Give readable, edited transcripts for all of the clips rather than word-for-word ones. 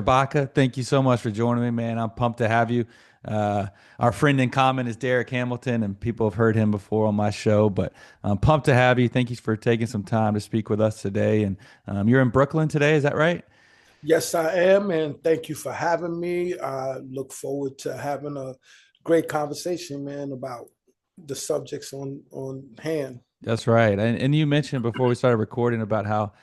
Shabaka, thank you so much for joining me, man. I'm pumped to have you. Our friend in common is Derek Hamilton, and people have heard him before on my show, but I'm pumped to have you. Thank you for taking some time to speak with us today. And you're in Brooklyn today, is that right? Yes, I am, and thank you for having me. I look forward to having a great conversation, man, about the subjects on hand. That's right. And you mentioned before we started recording about how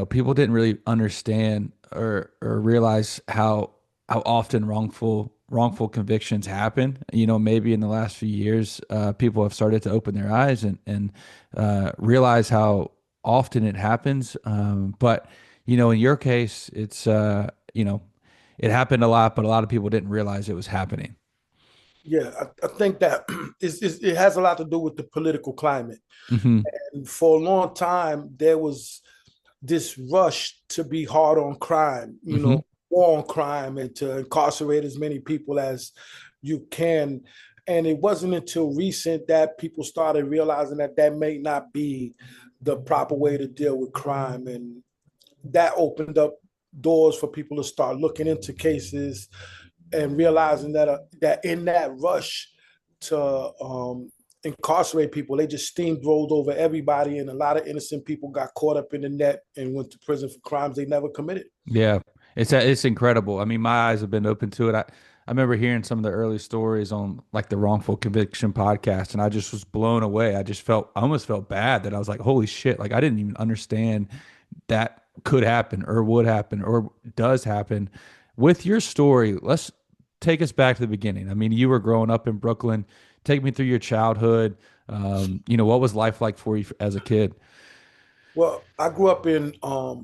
people didn't really understand or realize how often wrongful convictions happen. Maybe in the last few years, people have started to open their eyes and realize how often it happens. But in your case, it happened a lot, but a lot of people didn't realize it was happening. Yeah, I think that it has a lot to do with the political climate. Hmm. And for a long time, there was this rush to be hard on crime, Hmm. war on crime, and to incarcerate as many people as you can. And it wasn't until recent that people started realizing that that may not be the proper way to deal with crime. And that opened up doors for people to start looking into cases and realizing that in that rush to incarcerate people, they just steamrolled over everybody, and a lot of innocent people got caught up in the net and went to prison for crimes they never committed. Yeah, it's incredible. I mean, my eyes have been open to it. I remember hearing some of the early stories on like the wrongful conviction podcast, and I just was blown away. I almost felt bad that I was like, holy shit, like I didn't even understand that could happen or would happen or does happen. With your story, let's take us back to the beginning. I mean, you were growing up in Brooklyn. Take me through your childhood. What was life like for you as a kid? Well, I grew up in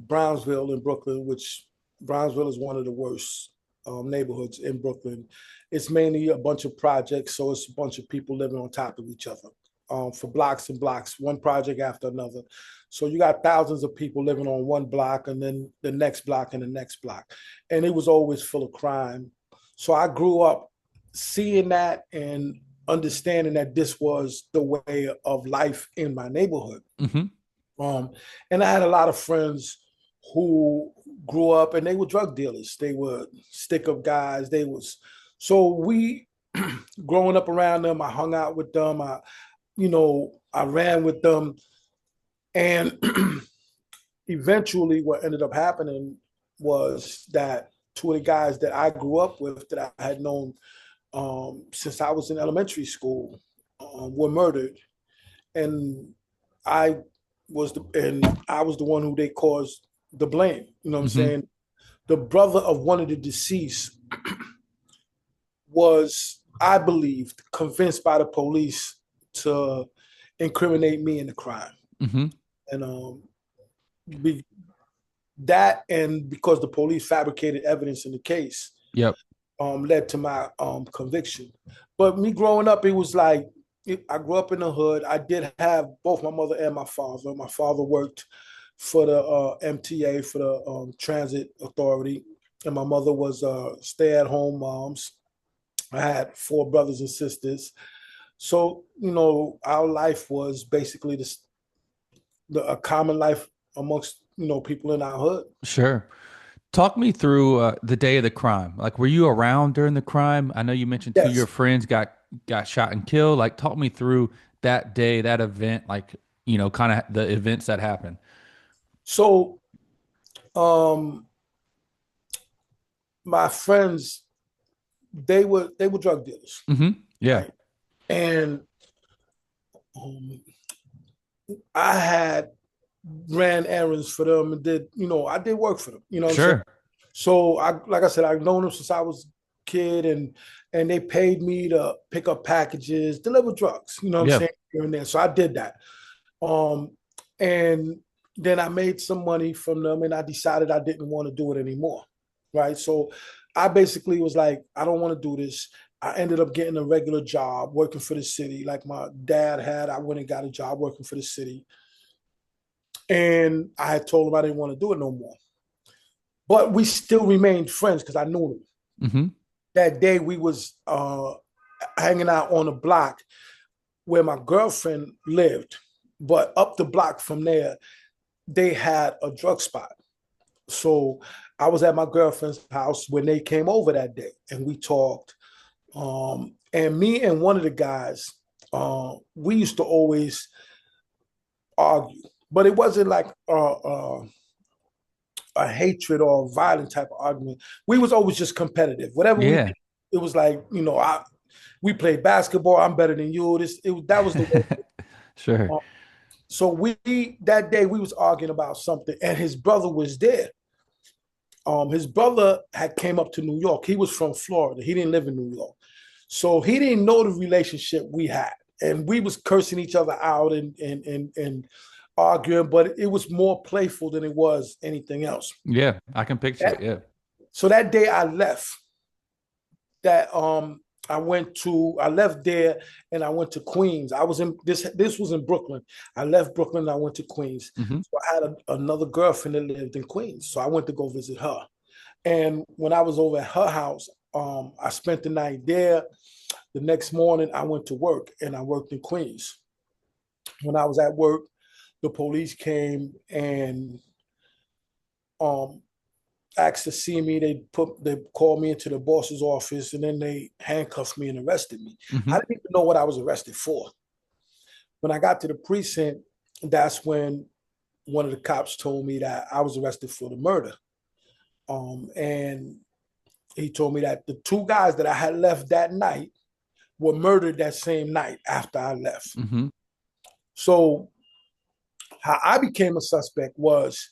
Brownsville in Brooklyn, which Brownsville is one of the worst neighborhoods in Brooklyn. It's mainly a bunch of projects, so it's a bunch of people living on top of each other for blocks and blocks, one project after another. So you got thousands of people living on one block, and then the next block and the next block, and it was always full of crime. So I grew up seeing that and understanding that this was the way of life in my neighborhood. Hmm. Um, and I had a lot of friends who grew up and they were drug dealers. They were stick up guys. They was so we growing up around them. I hung out with them. I ran with them, and eventually, what ended up happening was that two of the guys that I grew up with that I had known since I was in elementary school were murdered, and I I was the one who they caused the blame. You know what I'm Hmm. saying? The brother of one of the deceased was, I believed, convinced by the police to incriminate me in the crime. Hmm. And be, that and because the police fabricated evidence in the case Yep. led to my conviction. But me growing up, it was like I grew up in the hood. I did have both my mother and my father. My father worked for the MTA, for the Transit Authority, and my mother was stay-at-home moms. I had four brothers and sisters. So, our life was basically a common life amongst, people in our hood. Sure. Talk me through the day of the crime. Like, were you around during the crime? I know you mentioned two of your Yes. friends got shot and killed. Like, talk me through that day, that event. Like, kind of the events that happened. So, um, my friends, they were drug dealers, Hmm. Yeah. right? And um, I had ran errands for them and I did work for them. You know what I'm saying? Sure. So like I said, I've known them since I was a kid, and they paid me to pick up packages, deliver drugs. You know what I'm Yeah. saying? Here and there. So I did that. Um, and then I made some money from them, and I decided I didn't want to do it anymore. Right. So I basically was like, I don't want to do this. I ended up getting a regular job working for the city, like my dad had. I went and got a job working for the city, and I had told him I didn't want to do it no more. But we still remained friends because I knew him. Hmm. That day we was hanging out on a block where my girlfriend lived, but up the block from there, they had a drug spot. So I was at my girlfriend's house when they came over that day, and we talked. And me and one of the guys, we used to always argue, but it wasn't like a hatred or a violent type of argument. We was always just competitive. Whatever we Yeah. did, it was like, we played basketball. I'm better than you. That was the way. Sure. Um, so we that day we was arguing about something, and his brother was there. His brother had came up to New York. He was from Florida. He didn't live in New York, so he didn't know the relationship we had, and we was cursing each other out and arguing, but it was more playful than it was anything else. Yeah, I can picture it. That, Yeah. so that day I left. That I left there and I went to Queens. I was in this was in Brooklyn. I left Brooklyn and I went to Queens. Hmm. So I had another girlfriend that lived in Queens. So I went to go visit her. And when I was over at her house, I spent the night there. The next morning I went to work and I worked in Queens. When I was at work, the police came and um asked to see me. They called me into the boss's office and then they handcuffed me and arrested me. I Hmm. didn't even know what I was arrested for. When I got to the precinct, that's when one of the cops told me that I was arrested for the murder. And he told me that the two guys that I had left that night were murdered that same night after I left. Hmm. So how I became a suspect was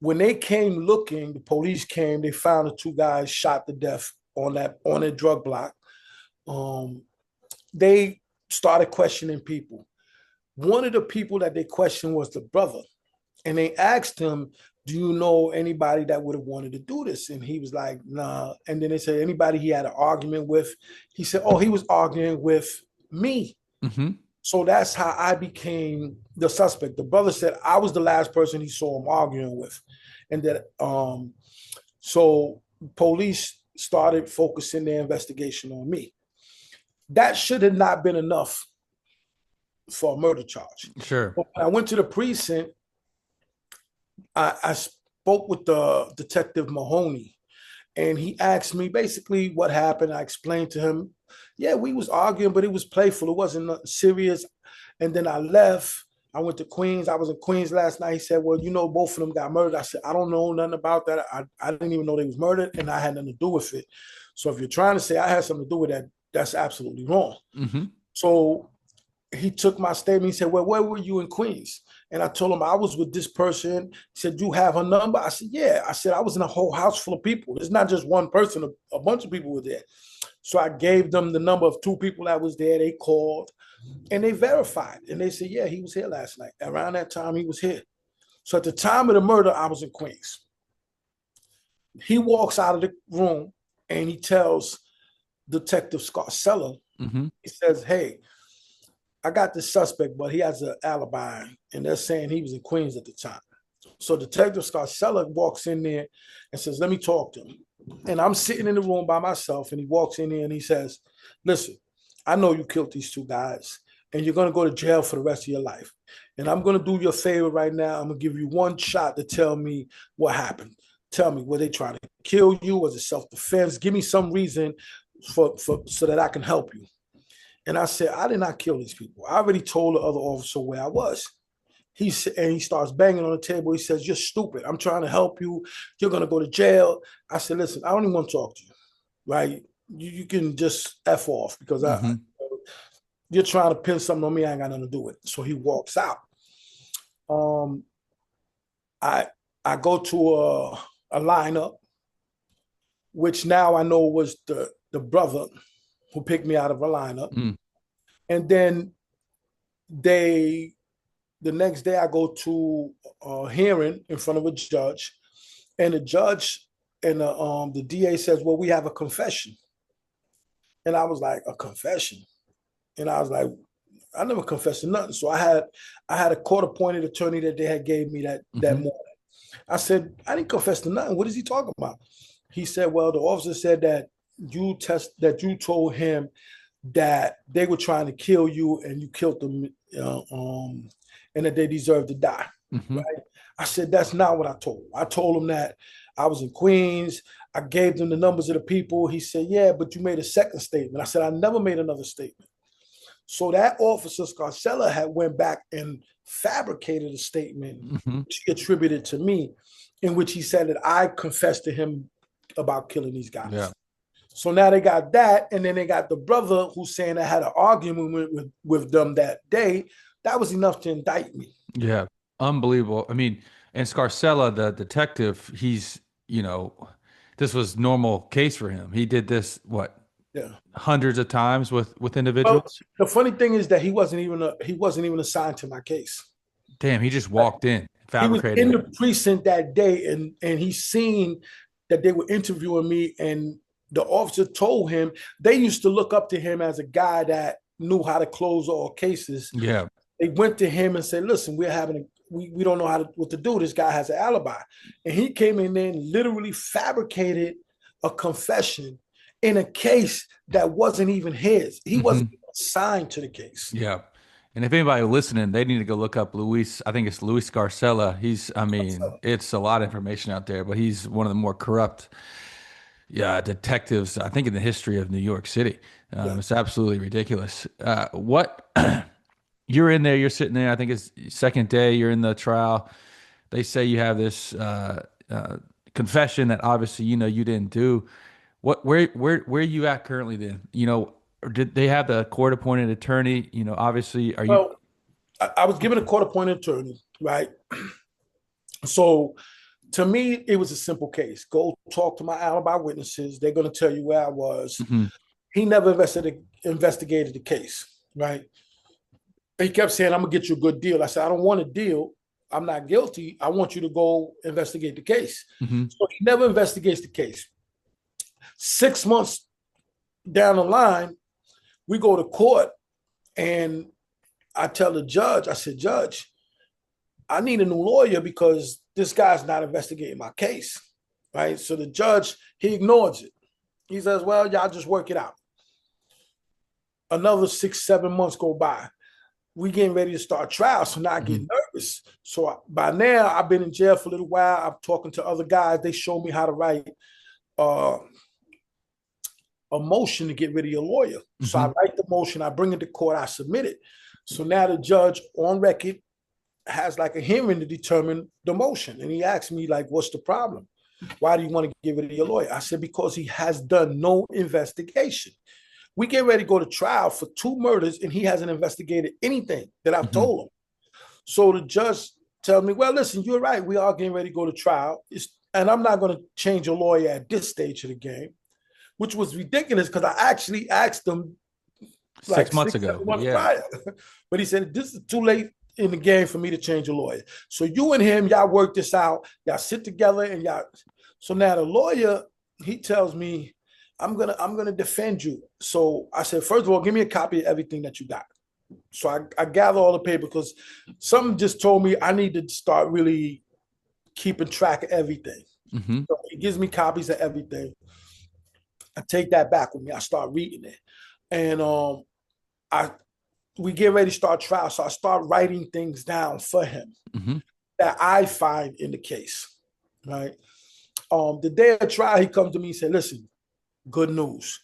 when they came looking, the police came, they found the two guys shot to death on a drug block. Um, they started questioning people. One of the people that they questioned was the brother. And they asked him, do you know anybody that would have wanted to do this? And he was like, nah. And then they said, anybody he had an argument with? He said, oh, he was arguing with me. Hmm. So that's how I became the suspect. The brother said I was the last person he saw him arguing with. And that so police started focusing their investigation on me. That should have not been enough for a murder charge. Sure. But when I went to the precinct, I spoke with the detective Mahoney, and he asked me basically what happened. I explained to him, yeah, we was arguing, but it was playful. It wasn't nothing serious. And then I left. I went to Queens. I was in Queens last night. He said, well, both of them got murdered. I said, I don't know nothing about that. I didn't even know they was murdered, and I had nothing to do with it. So if you're trying to say I had something to do with that, that's absolutely wrong. Hmm. So he took my statement. He said, well, where were you in Queens? And I told him I was with this person. He said, you have her number? I said, yeah. I said, I was in a whole house full of people. It's not just one person. A bunch of people were there. So I gave them the number of two people that was there. They called and they verified. And they said, yeah, he was here last night. Around that time, he was here. So at the time of the murder, I was in Queens. He walks out of the room and he tells Detective Scarcella, Hmm. he says, hey, I got this suspect, but he has an alibi, and they're saying he was in Queens at the time. So Detective Scarcella walks in there and says, let me talk to him. And I'm sitting in the room by myself, and he walks in there and he says, listen, I know you killed these two guys, and you're going to go to jail for the rest of your life. And I'm going to do you a favor right now. I'm going to give you one shot to tell me what happened. Tell me, were they trying to kill you? Was it self-defense? Give me some reason for so that I can help you. And I said, I did not kill these people. I already told the other officer where I was. And he starts banging on the table. He says, you're stupid. I'm trying to help you. You're going to go to jail. I said, listen, I don't even want to talk to you, right? You can just F off because Hmm. you're trying to pin something on me. I ain't got nothing to do with it. So he walks out. Um, I I go to a lineup, which now I know was the brother who picked me out of a lineup. Mm. And then they the next day I go to a hearing in front of a judge, and the judge and the DA says, well, we have a confession. And I was like, a confession? And I was like, I never confessed to nothing. So I had a court appointed attorney that they had gave me that Hmm. morning. I said, I didn't confess to nothing. What is he talking about? He said, well, the officer said that you told him that they were trying to kill you and you killed them, and that they deserve to die. Hmm. I said, that's not what I told him. I told him that I was in Queens. I gave them the numbers of the people. He said, yeah, but you made a second statement. I said, I never made another statement. So that officer Scarcella had went back and fabricated a statement, Hmm. which he attributed to me, in which he said that I confessed to him about killing these Yeah. guys. So now they got that, and then they got the brother who's saying I had an argument with them that day. That was enough to indict me. Yeah. Unbelievable. I mean, and Scarcella, the detective, he's, you know, this was normal case for him. He did this, what, Yeah. hundreds of times with Well, individuals? the funny thing is that he wasn't even assigned to my case. Damn, he just walked in, He was fabricated in it. the precinct that day, and he seen that they were interviewing me, and the officer told him they used to look up to him as a guy that knew how to close all cases. Yeah. They went to him and said, listen, we don't know what to do. This guy has an alibi. And he came in there and literally fabricated a confession in a case that wasn't even his. He Hmm. wasn't assigned to the case. Yeah. And if anybody listening, they need to go look up Luis. I think it's Louis Scarcella. I mean, it's a lot of information out there, but he's one of the more corrupt, yeah, detectives, I think, in the history of New York City. Yeah. It's absolutely ridiculous. What you're in there, you're sitting there, I think it's second day, you're in the trial. They say you have this confession that obviously, you didn't do. Where are you at currently then? Or did they have the court appointed attorney? Obviously, are you? Well, I was given a court appointed attorney, right? So to me, it was a simple case. Go talk to my alibi witnesses. They're going to tell you where I was. Mhm. He never investigated the case, right? He kept saying, I'm going to get you a good deal. I said, I don't want a deal. I'm not guilty. I want you to go investigate the case. Mhm. So he never investigates the case. 6 months down the line, we go to court, and I tell the judge, I said, Judge, I need a new lawyer because this guy's not investigating my case, right? So the judge, he ignores it. He says, well, y'all just work it out. Another 6, 7 months go by. We getting ready to start trial, so now I get Mhm. nervous. So by now, I've been in jail for a little while. I'm talking to other guys. They show me how to write uh, a motion to get rid of your lawyer. So I Mhm. write the motion, I bring it to court, I submit it. So now the judge on record has like a hearing to determine the motion. And he asked me, like, what's the problem? Why do you want to get rid of your lawyer? I said, because he has done no investigation. We get ready to go to trial for 2 murders, and he hasn't investigated anything that I've Mhm. told him. So the judge tells me, well, listen, you're right. We are getting ready to go to trial. And I'm not going to change a lawyer at this stage of the game, which was ridiculous because I actually asked him like 6 months six, ago. 7 months Yeah. prior. But he said, this is too late in the game for me to change a lawyer. So you and him, y'all work this out. Y'all sit together and y'all. So now the lawyer, he tells me, I'm gonna defend you. So I said, first of all, give me a copy of everything that you got. So I gather all the paper because something just told me I need to start really keeping track of everything. Mhm. So he gives me copies of everything. I take that back with me. I start reading it. And I we get ready to start trial. So I start writing things down for him Mhm. that I find in the case. Right. The day of trial, he comes to me and said, listen, good news.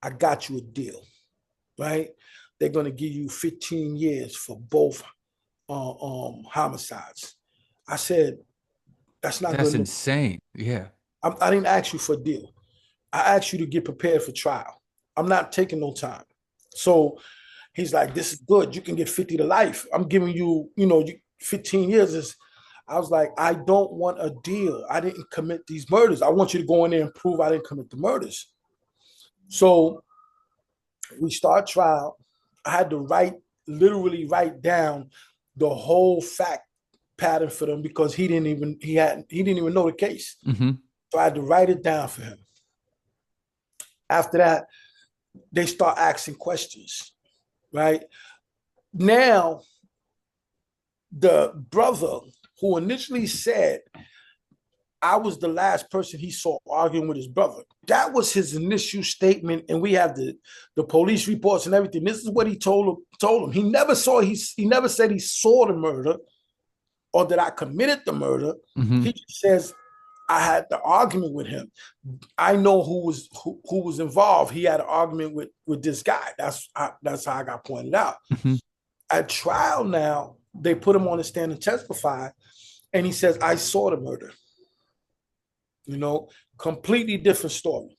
I got you a deal. Right. They're going to give you 15 years for both homicides. I said, that's not That's good news. insane. Yeah. I didn't ask you for a deal. I asked you to get prepared for trial. I'm not taking no time. So he's like, this is good. You can get 50 to life. I'm giving you, 15 years. I was like, I don't want a deal. I didn't commit these murders. I want you to go in there and prove I didn't commit the murders. So we start trial. I had to literally write down the whole fact pattern for them because he didn't even know the case. Mhm. So I had to write it down for him. After that, they start asking questions, right? Now, the brother who initially said I was the last person he saw arguing with his brother. That was his initial statement, and we have the police reports and everything. This is what he told him. He never said he saw the murder. or that I committed the murder. Mm-hmm. He just says, I had the argument with him. I know who was involved. He had an argument with this guy. That's how I got pointed out. Mm-hmm. At trial now, they put him on the stand and testify, and he says, I saw the murder. Completely different story.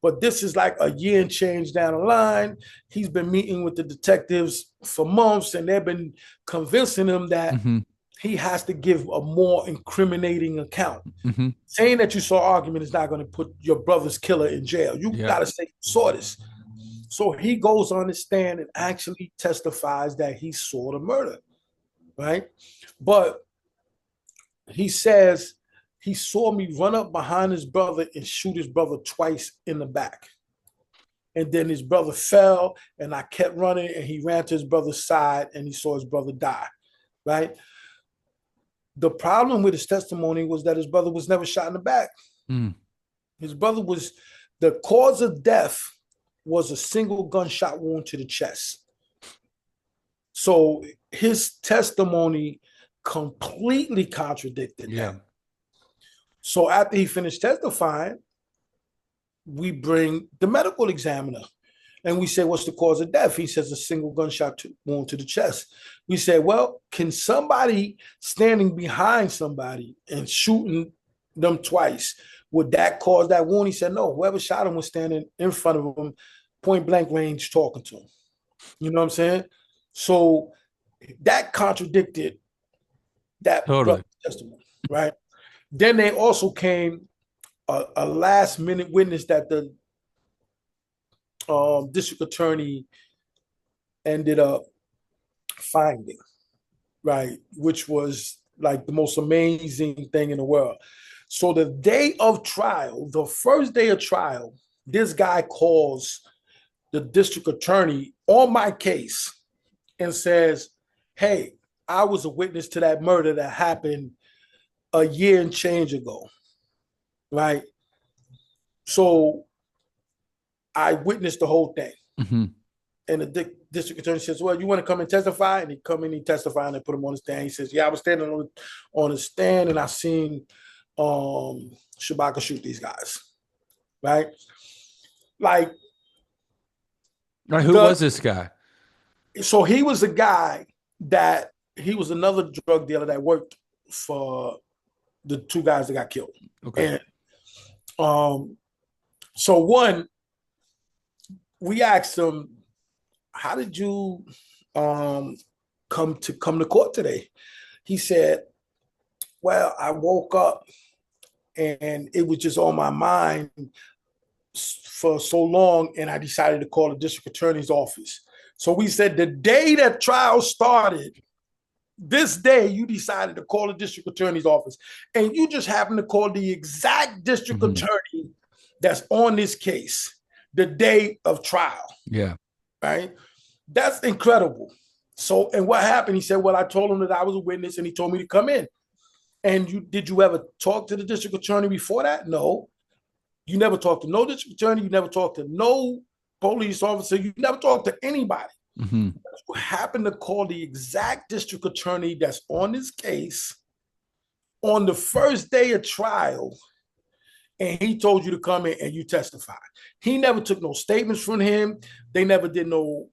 But this is like a year and change down the line. He's been meeting with the detectives for months, and they've been convincing him that Mm-hmm. he has to give a more incriminating account. Mm-hmm. Saying that you saw argument is not going to put your brother's killer in jail. You got to say you saw this. So he goes on the stand and actually testifies that he saw the murder, right? But he says he saw me run up behind his brother and shoot his brother twice in the back. And then his brother fell, and I kept running, and he ran to his brother's side, and he saw his brother die, right? The problem with his testimony was that his brother was never shot in the back. Mm. His brother the cause of death was a single gunshot wound to the chest. So his testimony completely contradicted that. So after he finished testifying, we bring the medical examiner and we say, what's the cause of death? He says a single gunshot wound to the chest. We say, well, can somebody standing behind somebody and shooting them twice, would that cause that wound? He said, no, whoever shot him was standing in front of him, point blank range, talking to him. You know what I'm saying? So that contradicted that testimony, right? Then they also came a last minute witness that the district attorney ended up finding, right? Which was like the most amazing thing in the world. So the day of trial, the first day of trial, this guy calls the district attorney on my case and says, hey, I was a witness to that murder that happened a year and change ago, right? So I witnessed the whole thing. Mm-hmm. And the district attorney says, well, you want to come and testify? And he come in, he testify, and they put him on the stand. He says, yeah, I was standing on the stand, and I seen Shabaka shoot these guys, right? Like, who was this guy? So he was a guy that he was another drug dealer that worked for the two guys that got killed. Okay. And so one, we asked him, how did you come to court today? He said, well, I woke up and it was just on my mind for so long, and I decided to call the district attorney's office. So we said the day that trial started, this day you decided to call the district attorney's office, and you just happened to call the exact district attorney that's on this case the day of trial. Yeah. Right? That's incredible. So, and what happened? He said, well, I told him that I was a witness, and he told me to come in. And did you ever talk to the district attorney before that? No. You never talked to no district attorney. You never talked to no police officer. You never talked to anybody. Mm-hmm. You happened to call the exact district attorney that's on this case on the first day of trial, and he told you to come in and you testify. He never took no statements from him. They never did no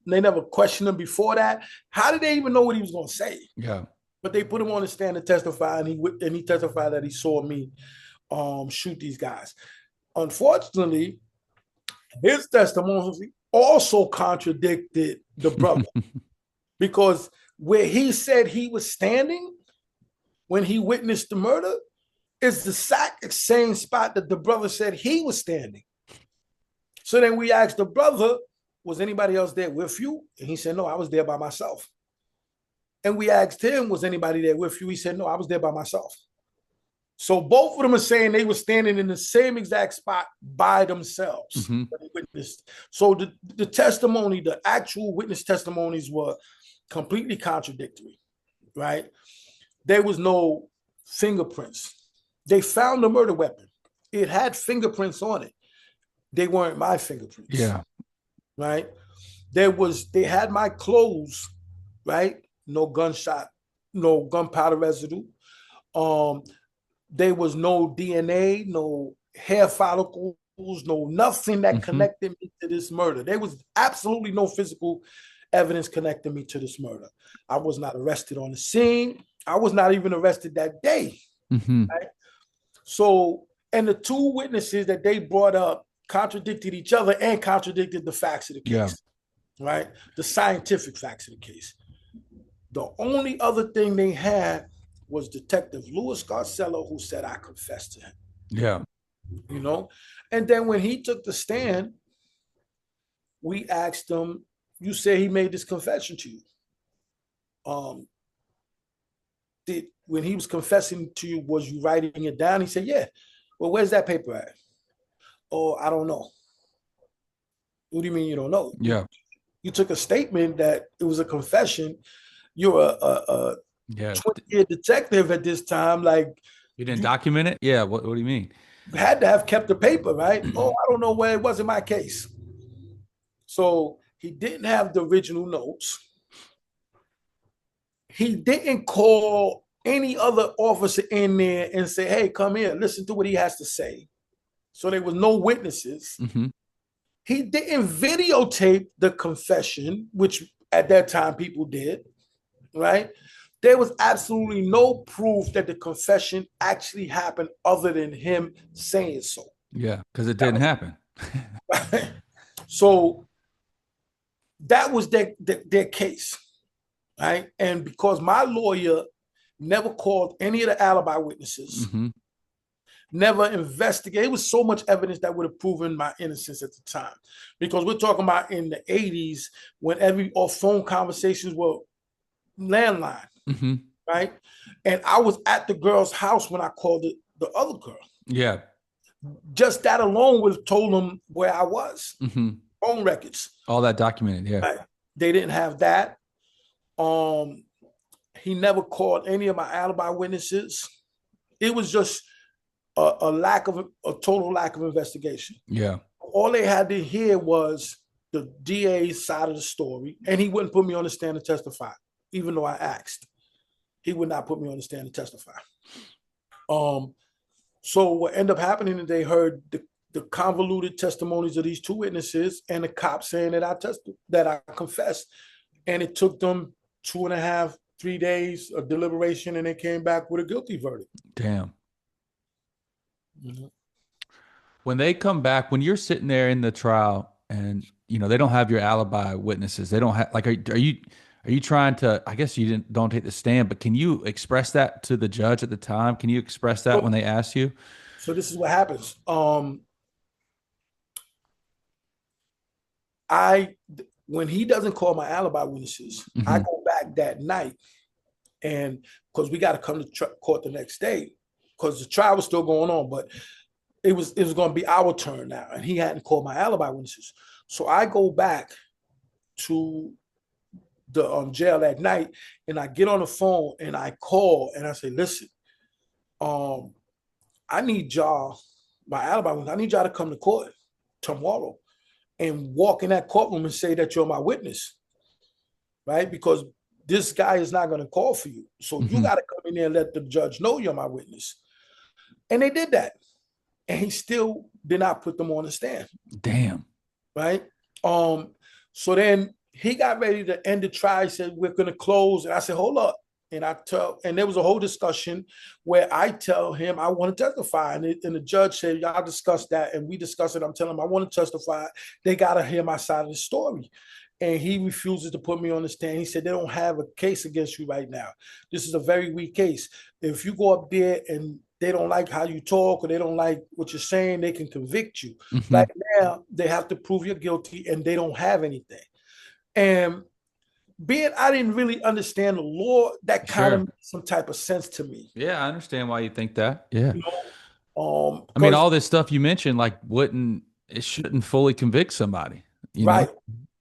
they never questioned him before that. How did they even know what he was going to say? Yeah. But they put him on the stand to testify, and he testified that he saw me shoot these guys. Unfortunately, his testimony also contradicted the brother because where he said he was standing when he witnessed the murder is the same spot that the brother said he was standing. So then we asked the brother, was anybody else there with you? And he said, no, I was there by myself. And we asked him, was anybody there with you? He said, no, I was there by myself. So both of them are saying they were standing in the same exact spot by themselves. Mm-hmm. When they witnessed. So the testimony, the actual witness testimonies were completely contradictory, right? There was no fingerprints. They found the murder weapon. It had fingerprints on it. They weren't my fingerprints. Yeah. Right? They had my clothes, right? no gunshot, no gunpowder residue. There was no DNA, no hair follicles, no nothing that connected me to this murder. There was absolutely no physical evidence connecting me to this murder. I was not arrested on the scene. I was not even arrested that day. Right? So, and the two witnesses that they brought up contradicted each other and contradicted the facts of the case, right? The scientific facts of the case. The only other thing they had was Detective Louis Scarcella, who said, I confessed to him. Yeah. You know? And then when he took the stand, we asked him, you said he made this confession to you. When he was confessing to you, was you writing it down? He said, yeah. Well, where's that paper at? Oh, I don't know. What do you mean you don't know? Yeah. You took a statement that it was a confession. You're a 20-year detective at this time. Like, you didn't document it? Yeah. What do you mean? You had to have kept the paper, right? Oh, I don't know where it wasn't my case. So he didn't have the original notes. He didn't call any other officer in there and say, hey, come here, listen to what he has to say. So there was no witnesses. He didn't videotape the confession, which at that time people did, right? There was absolutely no proof that the confession actually happened other than him saying so. Yeah, because it didn't happen. Right? So that was their case, right? And because my lawyer never called any of the alibi witnesses, never investigated, it was so much evidence that would have proven my innocence at the time. Because we're talking about in the 80s when all phone conversations were landline. Right. And I was at the girl's house when I called the other girl. Yeah. Just that alone would have told them where I was. Phone records. All that documented. Yeah. Right. They didn't have that. He never called any of my alibi witnesses. It was just a total lack of investigation. Yeah. All they had to hear was the DA's side of the story, and he wouldn't put me on the stand to testify, even though I asked. He would not put me on the stand to testify. So what ended up happening is they heard the convoluted testimonies of these two witnesses and the cop saying that I confessed. And it took them 2.5, 3 days of deliberation, and they came back with a guilty verdict. Damn. When they come back, when you're sitting there in the trial and, they don't have your alibi witnesses, they don't have, like, are you trying to, I guess you don't take the stand, but can you express that to the judge at the time? Can you express that when they ask you? So this is what happens. When he doesn't call my alibi witnesses, I go back that night, and because we got to come to court the next day, because the trial was still going on, but it was going to be our turn now, and he hadn't called my alibi witnesses. So I go back to the jail that night, and I get on the phone and I call and I say, listen, I need y'all, my alibi, I need y'all to come to court tomorrow and walk in that courtroom and say that you're my witness, right? Because this guy is not going to call for you. So you got to come in there and let the judge know you're my witness. And they did that. And he still did not put them on the stand. Damn. Right? So then he got ready to end the trial. He said, we're going to close. And I said, hold up. And there was a whole discussion where I tell him I want to testify. And the judge said, y'all discuss that. And we discussed it. I'm telling him I want to testify. They got to hear my side of the story. And he refuses to put me on the stand. He said, they don't have a case against you right now. This is a very weak case. If you go up there and they don't like how you talk or they don't like what you're saying, they can convict you. Right now, they have to prove you're guilty and they don't have anything. And being I didn't really understand the law, that kind of made some type of sense to me. Yeah, I understand why you think that. Yeah. I mean, all this stuff you mentioned, like, it shouldn't fully convict somebody. Right.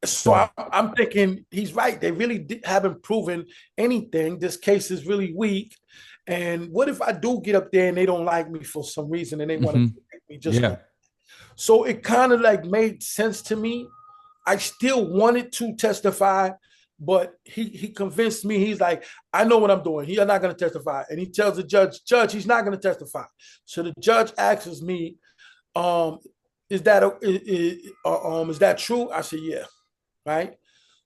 So I'm thinking he's right. They really haven't proven anything. This case is really weak. And what if I do get up there and they don't like me for some reason and they want to convict me just So it kind of like made sense to me. I still wanted to testify, But he convinced me. He's like, I know what I'm doing. He's not going to testify. And he tells the judge, he's not going to testify. So the judge asks me, um, is that true? I said, yeah. Right.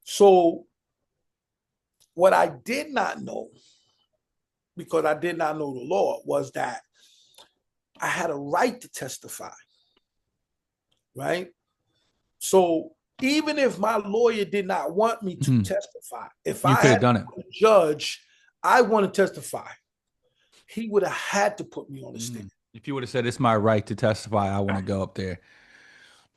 So what I did not know, because I did not know the law, was that I had a right to testify. Right. So even if my lawyer did not want me to testify, if You I could have had done it. a judge, I want to testify, he would have had to put me on the stand. If you would have said it's my right to testify, I want to go up there.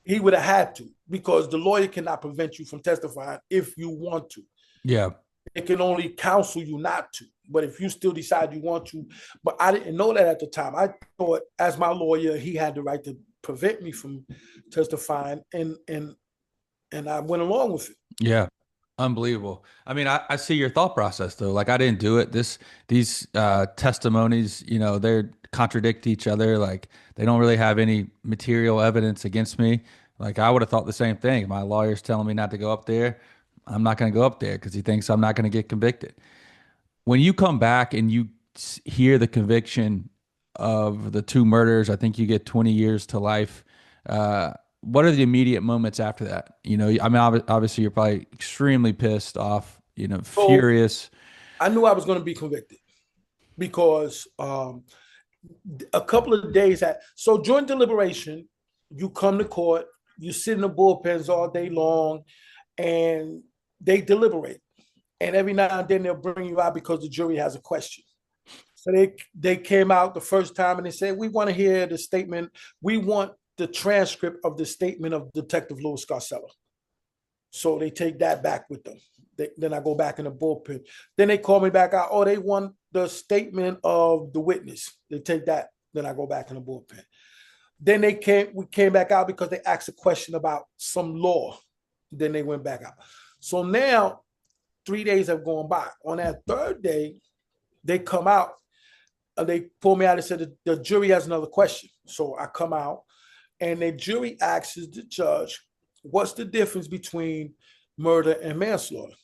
He would have had to, because the lawyer cannot prevent you from testifying if you want to. Yeah. It can only counsel you not to. But if you still decide you want to, but I didn't know that at the time. I thought, as my lawyer, he had the right to prevent me from testifying, and I went along with it. Yeah. Unbelievable. I mean, I see your thought process though. Like I didn't do it. These testimonies, they contradict each other. Like they don't really have any material evidence against me. Like I would have thought the same thing. My lawyer's telling me not to go up there. I'm not going to go up there because he thinks I'm not going to get convicted. When you come back and you hear the conviction of the two murders, I think you get 20 years to life. What are the immediate moments after that? I mean, obviously you're probably extremely pissed off, So furious. I knew I was going to be convicted, because a couple of days so during deliberation, you come to court, you sit in the bullpens all day long, and they deliberate. And every now and then they'll bring you out because the jury has a question. So they came out the first time and they said, we want to hear the statement. We want the transcript of the statement of Detective Louis Scarcella. So they take that back with them. Then I go back in the bullpen. Then they call me back out. Oh, they want the statement of the witness. They take that. Then I go back in the bullpen. Then we came back out because they asked a question about some law. Then they went back out. So now 3 days have gone by. On that third day, they come out and they pull me out and said the jury has another question. So I come out and the jury asks the judge, what's the difference between murder and manslaughter?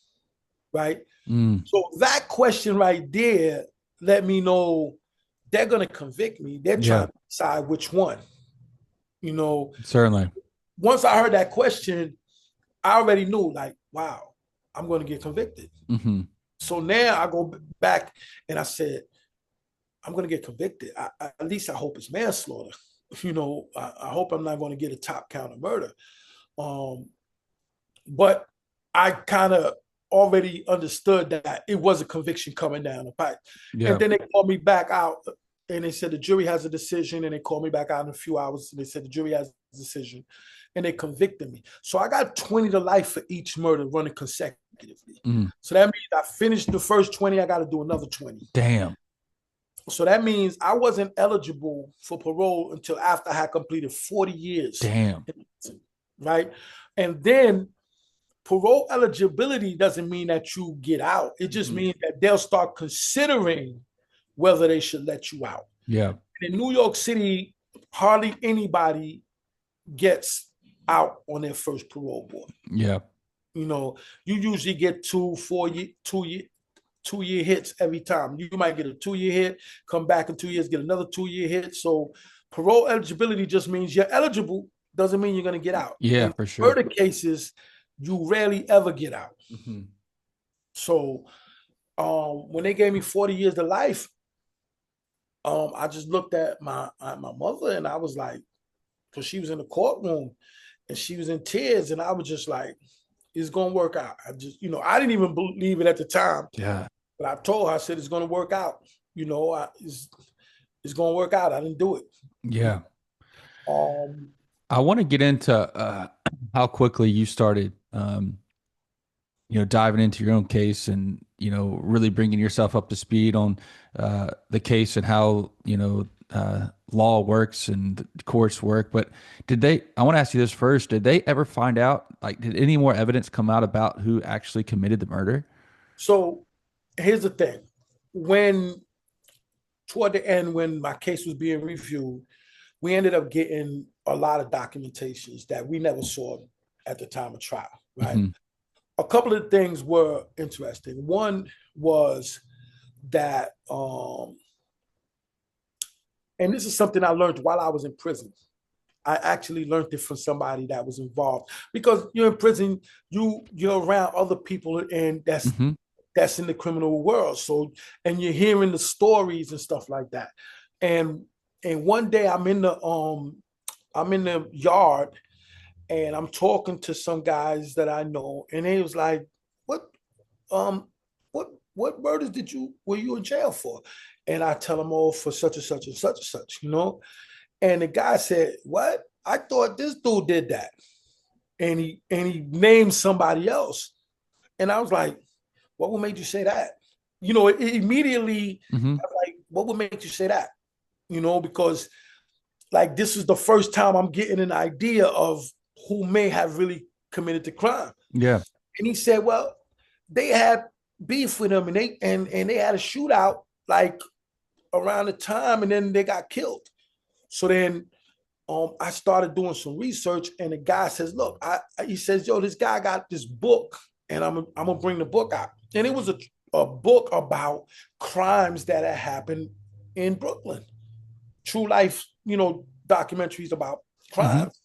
Right? So that question right there let me know they're going to convict me. They're trying to decide which one. Certainly. Once I heard that question, I already knew, like, wow, I'm going to get convicted. So now I go back and I said, I'm going to get convicted. At least I hope it's manslaughter. I hope I'm not going to get a top count of murder. But I kind of already understood that it was a conviction coming down the pipe. Yeah. And then they called me back out and they said the jury has a decision, and they called me back out in a few hours and they said the jury has a decision, and they convicted me. So I got 20 to life for each murder running consecutively. So that means I finished the first 20, I got to do another 20. Damn. So that means I wasn't eligible for parole until after I had completed 40 years. Damn. Right? And then parole eligibility doesn't mean that you get out. It just means that they'll start considering whether they should let you out. Yeah. In New York City, hardly anybody gets out on their first parole board. Yeah. You usually get 2 year hits every time. You might get a 2-year hit, come back in 2 years, get another 2-year hit. So parole eligibility just means you're eligible, doesn't mean you're going to get out. Yeah, for sure. Murder cases, you rarely ever get out. So when they gave me 40 years to life, I just looked at my mother and I was like, because she was in the courtroom and she was in tears, and I was just like, it's going to work out. I I didn't even believe it at the time. Yeah. But I told her, I said, it's going to work out. It's going to work out. I didn't do it. Yeah. I want to get into how quickly you started, diving into your own case and, really bringing yourself up to speed on the case and how, law works and the courts work. But I want to ask you this first, did they ever find out, like, did any more evidence come out about who actually committed the murder? So here's the thing. Toward the end, when my case was being reviewed, we ended up getting a lot of documentations that we never saw at the time of trial, right? a couple of things were interesting. One was that, and this is something I learned while I was in prison. I actually learned it from somebody that was involved, because you're in prison, you're around other people, and Hmm. that's in the criminal world. So, and you're hearing the stories and stuff like that. And one day I'm in the yard, and I'm talking to some guys that I know, and they was like, "What um what murders were you in jail for?" And I tell them, "Oh, for such and such and such and such," you know. And the guy said, "What? I thought this dude did that." And he named somebody else. And I was like, "What would make you say that?" You know, immediately Hmm. I was like, "What would make you say that?" You know, because like this is the first time I'm getting an idea of who may have really committed the crime. Yeah. And he said, "Well, they had beef with him, and they had a shootout like around the time, and then they got killed." So then I started doing some research, and the guy says, "Look, he says, yo, this guy got this book, and I'm gonna bring the book out." And it was a book about crimes that had happened in Brooklyn, true life, documentaries about Hmm. crimes.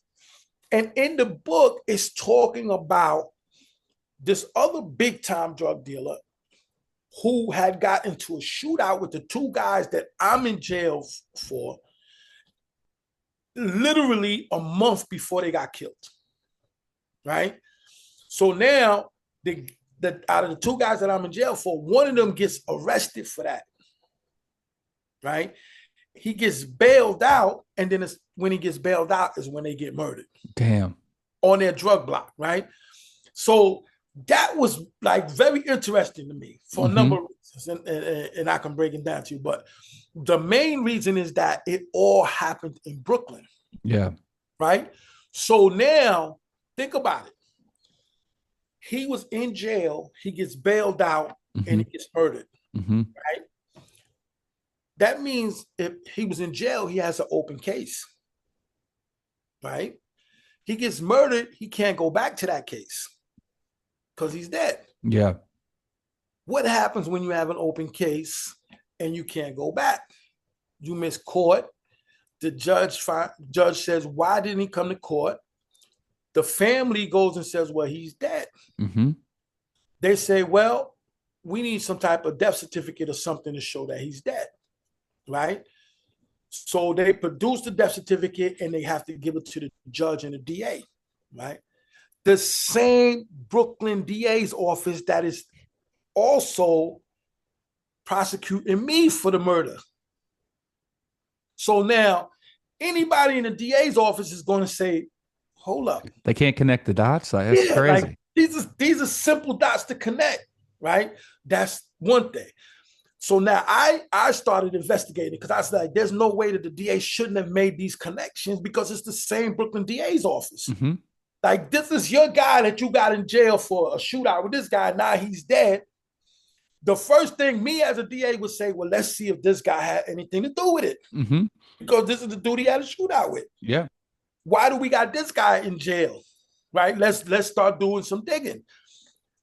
And in the book, it's talking about this other big time drug dealer who had got into a shootout with the two guys that I'm in jail for, literally a month before they got killed. Right. So now the out of the two guys that I'm in jail for, one of them gets arrested for that. Right. He gets bailed out, and then when he gets bailed out is when they get murdered Damn. on their drug block. Right. So that was like very interesting to me for a Hmm. number of reasons, and I can break it down to you. But the main reason is that it all happened in Brooklyn. Yeah. Right. So now think about it. He was in jail, he gets bailed out, and Hmm. he gets murdered. Hmm. Right. That means if he was in jail, he has an open case. Right. He gets murdered, he can't go back to that case because he's dead. Yeah. What happens when you have an open case and you can't go back? You miss court. The judge says, "Why didn't he come to court?" The family goes and says, "Well, he's dead." Hmm. They say, "Well, we need some type of death certificate or something to show that he's dead." Right. So they produce the death certificate, and they have to give it to the judge and the DA. Right. The same Brooklyn DA's office that is also prosecuting me for the murder. So now anybody in the DA's office is going to say, "Hold up. They can't connect the dots. Like that's Yeah, like crazy. these are simple dots to connect." Right. That's one thing. So now I started investigating, because I was like, "There's no way that the DA shouldn't have made these connections, because it's the same Brooklyn DA's office. Hmm. Like, this is your guy that you got in jail for a shootout with this guy. Now he's dead." The first thing me as a DA would say, "Well, let's see if this guy had anything to do with it, Hmm. because this is the dude he had a shootout with. Yeah. Why do we got this guy in jail?" Right? Let's start doing some digging.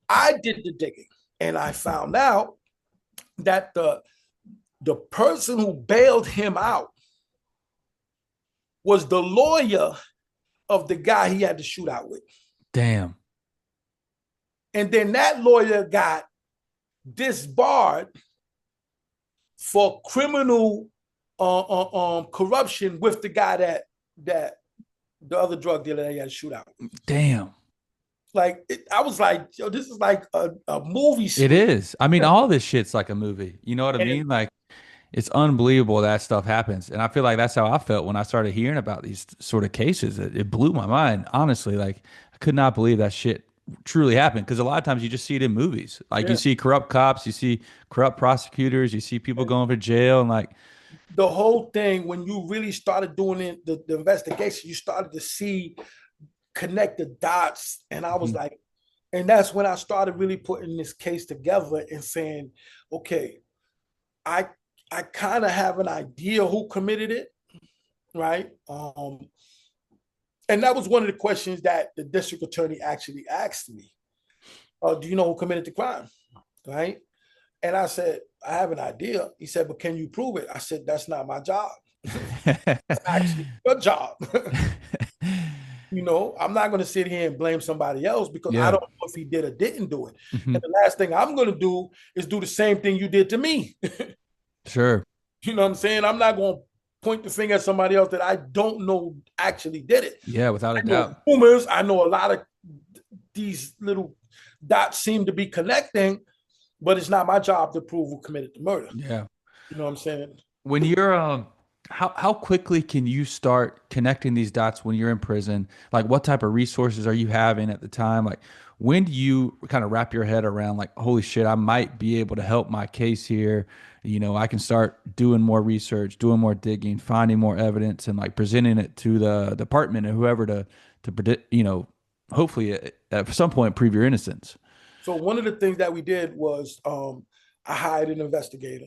I did the digging, and I found out that the person who bailed him out was the lawyer of the guy he had to shoot out with. Damn. And then that lawyer got disbarred for criminal corruption with the guy that the other drug dealer that he had to shoot out. Damn. Like, I was like, "Yo, this is like a movie It scene." is. I mean, all this shit's like a movie. You know what I And mean? Like, it's unbelievable that stuff happens. And I feel like that's how I felt when I started hearing about these sort of cases. It blew my mind, honestly. Like, I could not believe that shit truly happened. Because a lot of times you just see it in movies. Like, you yeah, see corrupt cops, you see corrupt prosecutors, you see people and going for jail, and like, the whole thing, when you really started doing the investigation, you started to see, connect the dots. And I was mhm, like, and that's when I started really putting this case together and saying, "Okay, I I kind of have an idea who committed it." Right. And that was one of the questions that the district attorney actually asked me. Do you know who committed the crime? Right? And I said, I have an idea. He said, but can you prove it? I said, that's not my job. That's actually your job. I'm not going to sit here and blame somebody else because I Yeah. don't know if he did or didn't do it. Hmm. And the last thing I'm going to do is do the same thing you did to me. Sure. You know what I'm saying? I'm not going to point the finger at somebody else that I don't know actually did it. Yeah, without a I know doubt. rumors. I know a lot of these little dots seem to be connecting, but it's not my job to prove who committed the murder. Yeah. You know what I'm saying? When you're how quickly can you start connecting these dots when you're in prison? Like what type of resources are you having at the time? Like when do you kind of wrap your head around like, holy shit, I might be able to help my case here. I can start doing more research, doing more digging, finding more evidence and like presenting it to the department and whoever to predict, hopefully at some point prove your innocence. So one of the things that we did was I hired an investigator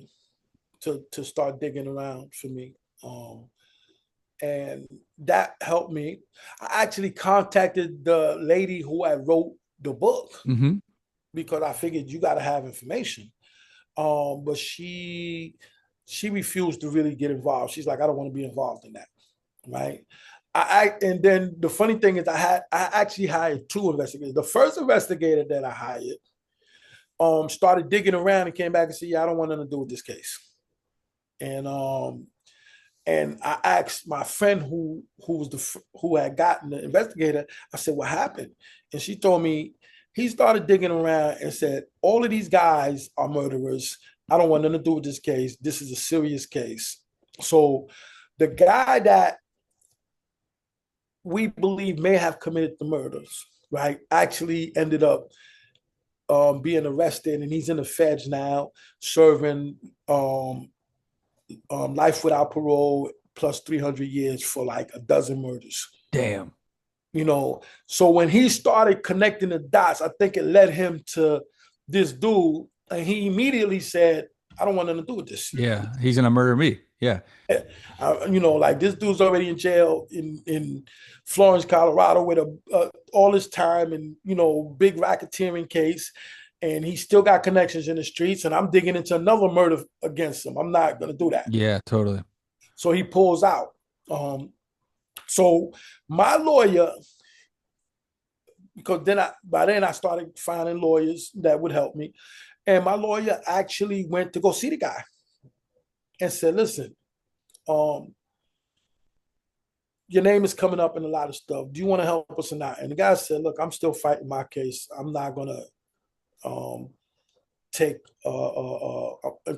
to start digging around for me. And that helped me. I actually contacted the lady who I wrote the book Mm-hmm. because I figured you got to have information. But she refused to really get involved. She's like, I don't want to be involved in that, right? And then the funny thing is, I actually hired two investigators. The first investigator that I hired started digging around and came back and said, yeah, I don't want nothing to do with this case. And I asked my friend who had gotten the investigator. I said, "What happened?" And she told me he started digging around and said, "All of these guys are murderers. I don't want nothing to do with this case. This is a serious case." So the guy that we believe may have committed the murders, right, actually ended up being arrested, and he's in the feds now, serving life without parole plus 300 years for like a dozen murders. Damn. So when he started connecting the dots, I think it led him to this dude, and he immediately said, I don't want nothing to do with this. Yeah, he's gonna murder me. Yeah. Like this dude's already in jail in Florence, Colorado, with all this time and big racketeering case, and he still got connections in the streets. And I'm digging into another murder against him. I'm not gonna do that. Yeah, totally. So he pulls out. So my lawyer, because by then I started finding lawyers that would help me, and my lawyer actually went to go see the guy and said, "Listen, your name is coming up in a lot of stuff. Do you want to help us or not?" And the guy said, "Look, I'm still fighting my case. I'm not gonna take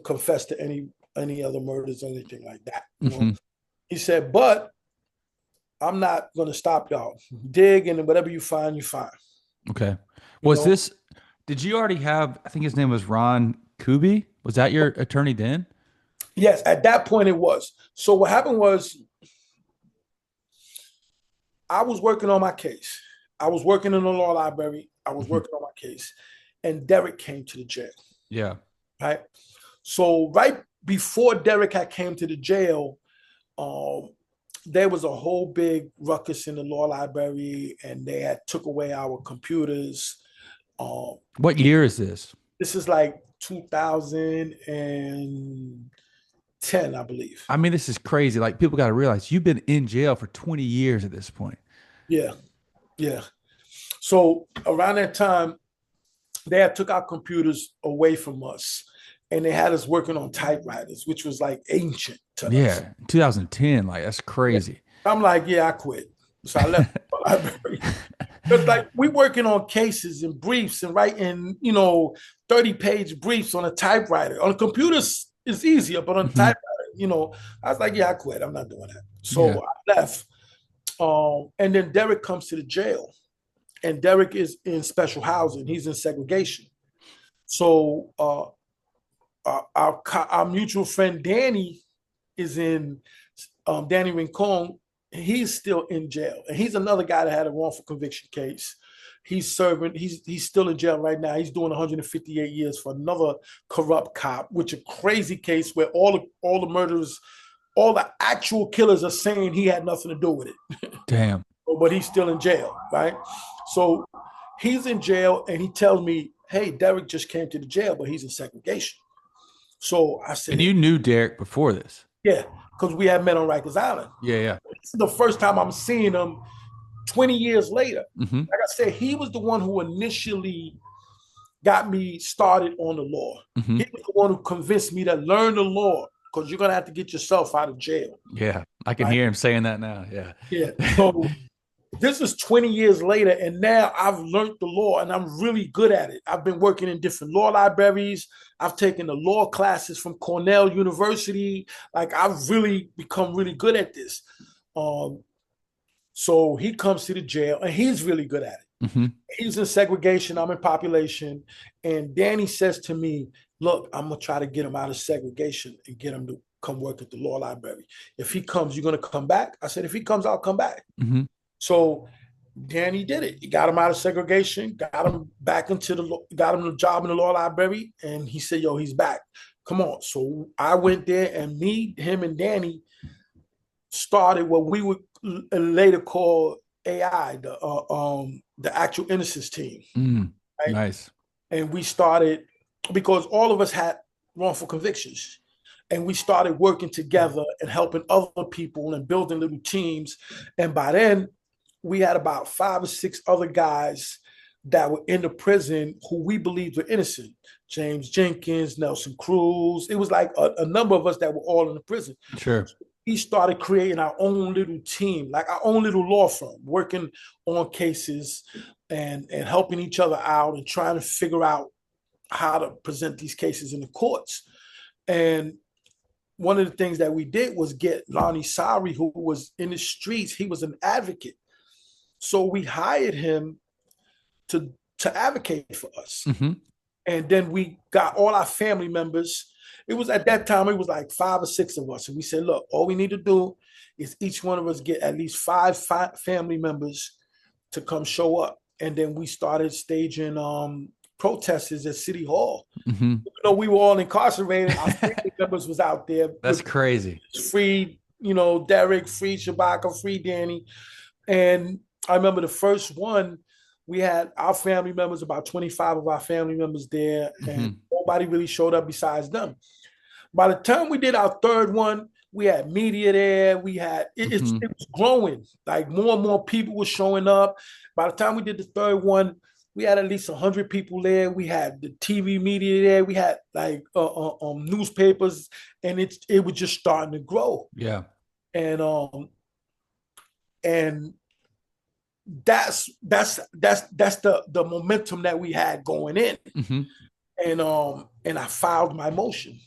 confess to any other murders or anything like that." Mm-hmm. He said, "But I'm not gonna stop y'all. Dig and whatever you find, you find." Okay. You Was know. this, did you already have, I think his name was Ron Kuby? Was that your attorney then? Yes, at that point it was. So what happened was I was working on my case. I was working in the law library. I was Hmm. working on my case, and Derek came to the jail. Yeah. Right. So right before Derek had came to the jail, um, there was a whole big ruckus in the law library, and they had took away our computers. Um, What year is this? this is like 2010, I believe. I mean, this is crazy. Like, people got to realize you've been in jail for 20 years at this point. Yeah, yeah. So around that time, they had took our computers away from us, and they had us working on typewriters, which was like ancient to us. Yeah. 2010. Like, that's Yeah. crazy. I'm like, yeah, I quit. So I left the library. Because like we working on cases and briefs and writing, 30-page briefs on a typewriter. On a computer it's easier, but on a Hmm. typewriter, I was like, yeah, I quit. I'm not doing that. Yeah. So I left. And then Derek comes to the jail, and Derek is in special housing. He's in segregation. So our mutual friend Danny is in Danny Rincon. He's still in jail, and he's another guy that had a wrongful conviction case. He's serving. He's still in jail right now. He's doing 158 years for another corrupt cop, which a crazy case where all the murderers, all the actual killers are saying he had nothing to do with it, Damn. but he's still in jail, right? So he's in jail and he tells me, hey, Derek just came to the jail, but he's in segregation. So I And said, you knew Derek before this? yeah, because we had met on Rikers Island. Yeah, yeah. This is the first time I'm seeing him 20 years later. Mm-hmm. Like I said, he was the one who initially got me started on the law. Mm-hmm. He was the one who convinced me to learn the law because you're going to have to get yourself out of jail. Yeah, I can Right? hear him saying that now. Yeah. Yeah. So this is 20 years later, and now I've learned the law and I'm really good at it. I've been working in different law libraries. I've taken the law classes from Cornell University. Like I've really become really good at this. So he comes to the jail and he's really good at it. Mm-hmm. He's in segregation, I'm in population. And Danny says to me, look, I'm going to try to get him out of segregation and get him to come work at the law library. If he comes, you're going to come back? I said, if he comes, I'll come back. Mm-hmm. So Danny did it. He got him out of segregation, got him back got him a job in the law library. And he said, yo, he's back. Come on. So I went there and him and Danny started what we would later call AI, the actual innocence team. Right? Nice. And we started because all of us had wrongful convictions. And we started working together and helping other people and building little teams. And by then, we had about 5 or 6 other guys that were in the prison who we believed were innocent. James Jenkins, Nelson Cruz. It was like a number of us that were all in the prison. Sure. We started creating our own little team, like our own little law firm, working on cases and helping each other out and trying to figure out how to present these cases in the courts. And one of the things that we did was get Lonnie Sari, who was in the streets. He was an advocate. So we hired him to advocate for us. Mm-hmm. And then we got all our family members. It was at that time, it was like 5 or 6 of us. And we said, look, all we need to do is each one of us get at least five family members to come show up. And then we started staging protesters at City Hall. Mm-hmm. Even though we were all incarcerated, our family members was out there. That's crazy. Free, Derek, free Shabaka, free Danny. And I remember the first one, we had our family members, about 25 of our family members there, and nobody really showed up besides them. By the time we did our third one, we had media there. We had, it was growing. Like more and more people were showing up. By the time we did the third one, we had at least 100 people there. We had the TV media there. We had like newspapers, and it was just starting to grow. Yeah. And that's the momentum that we had going in. Mm-hmm. And I filed my motion.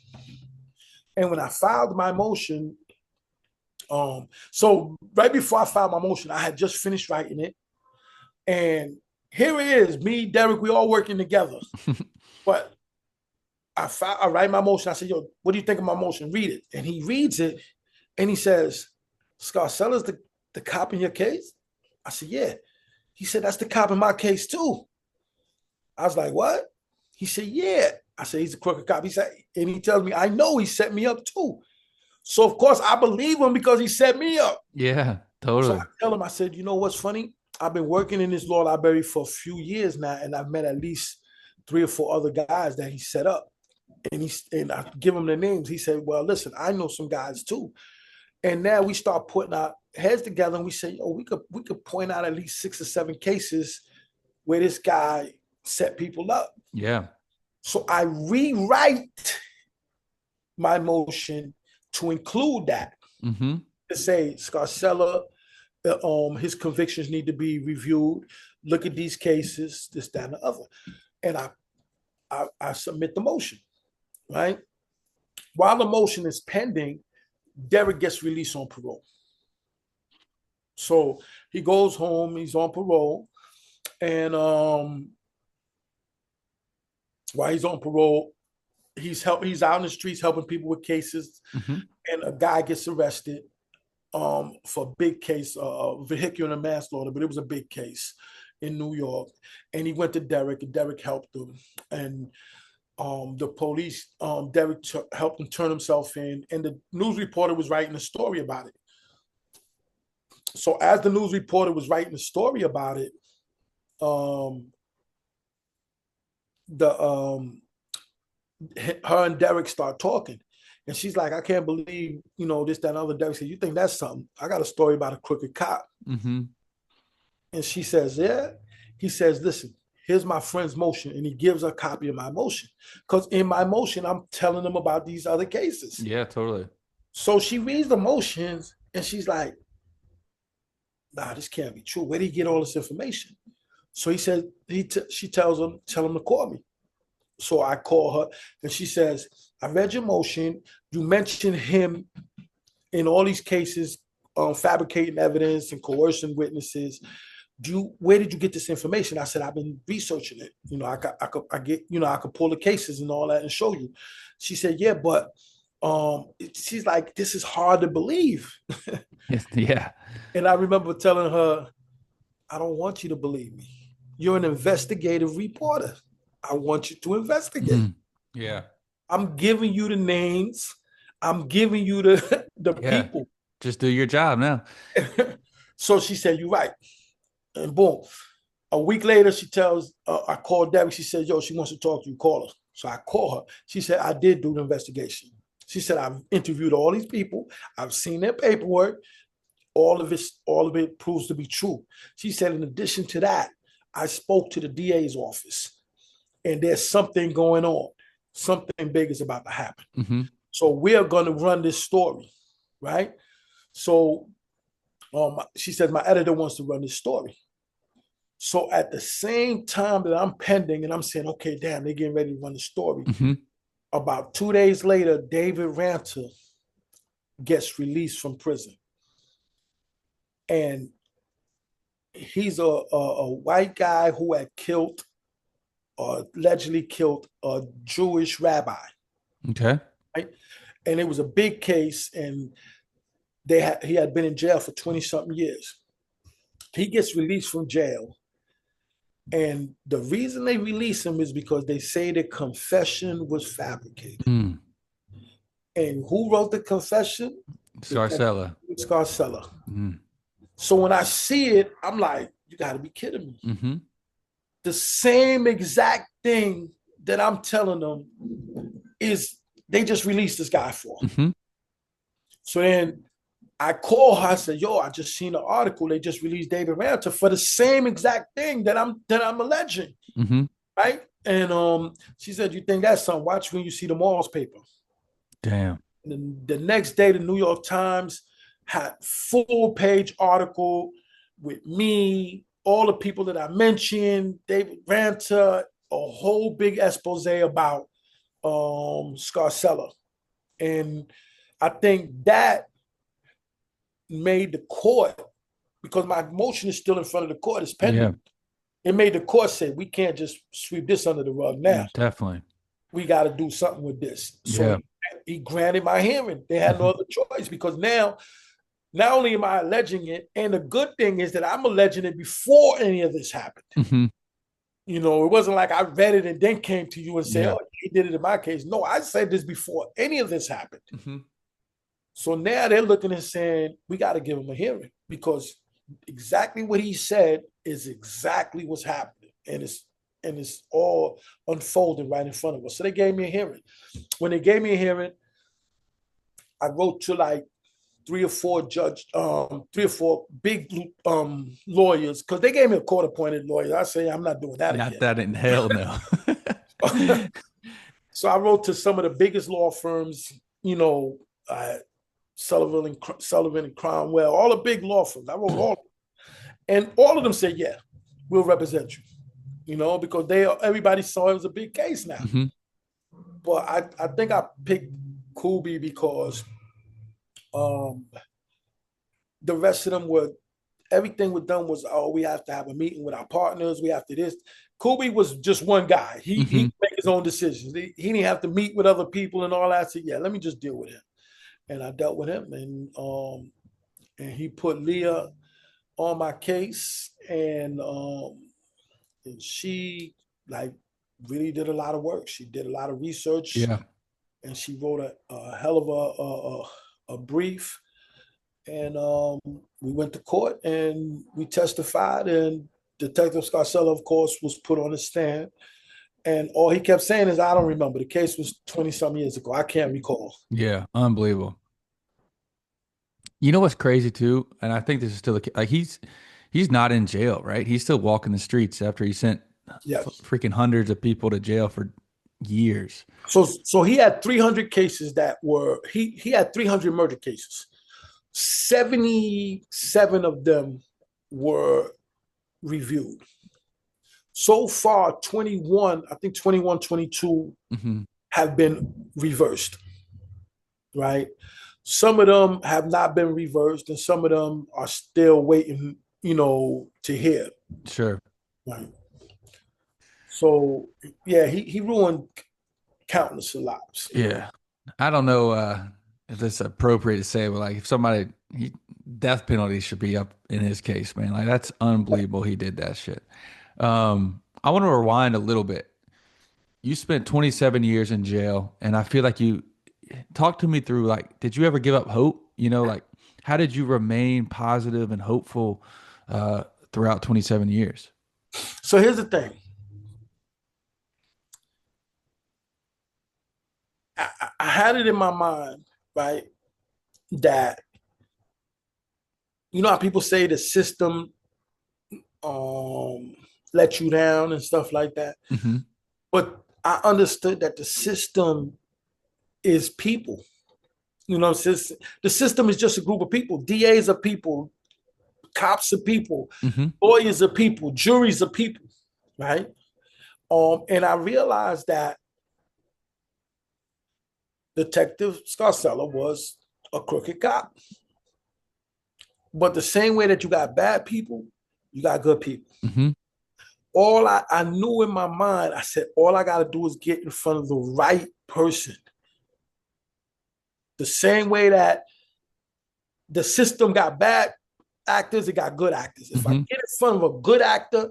And when I filed my motion, so right before I filed my motion, I had just finished writing it. And here it is, me, Derek, we all working together. But I write my motion. I said, yo, what do you think of my motion? Read it. And he reads it and he says, Scarcella's the cop in your case? I said, yeah. He said, that's the cop in my case too. I was like, what? He said, yeah. I said, he's a crooked cop. He said, and he tells me, I know he set me up too. So of course I believe him because he set me up. Yeah, totally. So I tell him, I said, you know what's funny? I've been working in this law library for a few years now, and I've met at least 3 or 4 other guys that he set up. And I give him the names. He said, well, listen, I know some guys too. And now we start putting our heads together and we say, oh, we could point out at least 6 or 7 cases where this guy set people up. Yeah. So I rewrite my motion to include that. Mm-hmm. To say Scarcella, his convictions need to be reviewed. Look at these cases, this, that, and the other. And I submit the motion, right? While the motion is pending, Derek gets released on parole. So he goes home, he's on parole, and while he's on parole, he's out in the streets helping people with cases, and a guy gets arrested for a big case, vehicular manslaughter, but it was a big case in New York. And he went to Derek, and Derek helped him. And the police, Derek helped him turn himself in, and the news reporter was writing a story about it. So as the news reporter was writing a story about it, the her and Derek start talking. And she's like, I can't believe, this, that, and other. Derek said, you think that's something? I got a story about a crooked cop. Mm-hmm. And she says, yeah. He says, listen, here's my friend's motion. And he gives her a copy of my motion. Because in my motion, I'm telling them about these other cases. Yeah, totally. So she reads the motions and she's like, nah, this can't be true. Where did he get all this information? So he said, she tells him, tell him to call me. So I call her and she says, I read your motion. You mentioned him in all these cases, fabricating evidence and coercing witnesses. Where did you get this information? I said, I've been researching it. I could pull the cases and all that and show you. She said, yeah, but she's like, this is hard to believe. Yeah. And I remember telling her, I don't want you to believe me. You're an investigative reporter. I want you to investigate. Mm. Yeah. I'm giving you the names. I'm giving you the people. Just do your job now. So she said, you're right. And boom. A week later, she tells, I called Debbie. She said, yo, she wants to talk to you. Call her. So I call her. She said, I did do the investigation. She said, I've interviewed all these people. I've seen their paperwork. All of it proves to be true. She said, in addition to that, I spoke to the DA's office and there's something going on. Something big is about to happen. Mm-hmm. So we're going to run this story, right? So she said, my editor wants to run this story. So at the same time that I'm pending and I'm saying, okay, damn, they're getting ready to run the story. Mm-hmm. About 2 days later, David Ranter gets released from prison. And he's a white guy who had allegedly killed a Jewish rabbi. Okay. Right? And it was a big case, and he had been in jail for 20-something years. He gets released from jail. And the reason they release him is because they say the confession was fabricated. Mm. And who wrote the confession? Scarcella. Scarcella. Mm. So when I see it, I'm like, you got to be kidding me. Mm-hmm. The same exact thing that I'm telling them is they just released this guy for. Mm-hmm. So then I call her. I said, yo, I just seen an article. They just released David Ranter for the same exact thing that I'm alleging. Mm-hmm. Right? And she said, you think that's something? Watch when you see the Morals paper. Damn. And the next day, the New York Times had full-page article with me, all the people that I mentioned, David Ranter, a whole big expose about Scarcella. And I think that made the court, because my motion is still in front of the court, it's pending. Yeah. It made the court say, we can't just sweep this under the rug now. Yeah, definitely. We got to do something with this. So he granted my hearing. They had no other choice, because now, not only am I alleging it, and the good thing is that I'm alleging it before any of this happened. Mm-hmm. It wasn't like I read it and then came to you and said, oh, he did it in my case. No, I said this before any of this happened. Mm-hmm. So now they're looking and saying, we got to give him a hearing, because exactly what he said is exactly what's happening. And it's all unfolding right in front of us. So they gave me a hearing. When they gave me a hearing, I wrote to like three or four big lawyers, because they gave me a court-appointed lawyer. I say, I'm not doing that not again. That in hell no. So I wrote to some of the biggest law firms, Sullivan and Cromwell, all the big law firms. I wrote all of them. And all of them said, yeah, we'll represent you, because everybody saw it was a big case now. Mm-hmm. But I think I picked Kubi because the rest of them everything was done was, oh, we have to have a meeting with our partners. We have to this. Kubi was just one guy. He make his own decisions. He didn't have to meet with other people and all that. I said, yeah, let me just deal with him. And I dealt with him, and he put Leah on my case, and she really did a lot of work. She did a lot of research, and she wrote a hell of a brief. And we went to court and we testified, and Detective Scarcella, of course, was put on the stand. And all he kept saying is, I don't remember. The case was 20 some years ago. I can't recall. Yeah, unbelievable. You know what's crazy too, and I think this is still the like he's not in jail, right? He's still walking the streets after he sent Yes. freaking hundreds of people to jail for years. So he had 300 cases that were, he had 300 murder cases. 77 of them were reviewed. So far, 21, I think 21, 22 Hmm. have been reversed, right? Some of them have not been reversed, and some of them are still waiting, to hear. Sure. Right. So yeah, he ruined countless lives. Yeah. I don't know if it's appropriate to say, but like if somebody death penalty should be up in his case, man. Like that's unbelievable he did that shit. I want to rewind a little bit. You spent 27 years in jail, and I feel like you talk to me through like, did you ever give up hope? Like how did you remain positive and hopeful throughout 27 years? So here's the thing. I had it in my mind, right, that how people say the system um let you down and stuff like that. Hmm. But I understood that the system is people. The system is just a group of people. DAs are people, cops are people, Hmm. lawyers are people, juries are people, right? And I realized that Detective Scarcella was a crooked cop. But the same way that you got bad people, you got good people. Hmm. All I knew in my mind, I said, all I got to do is get in front of the right person. The same way that the system got bad actors, it got good actors. If I Hmm. get in front of a good actor,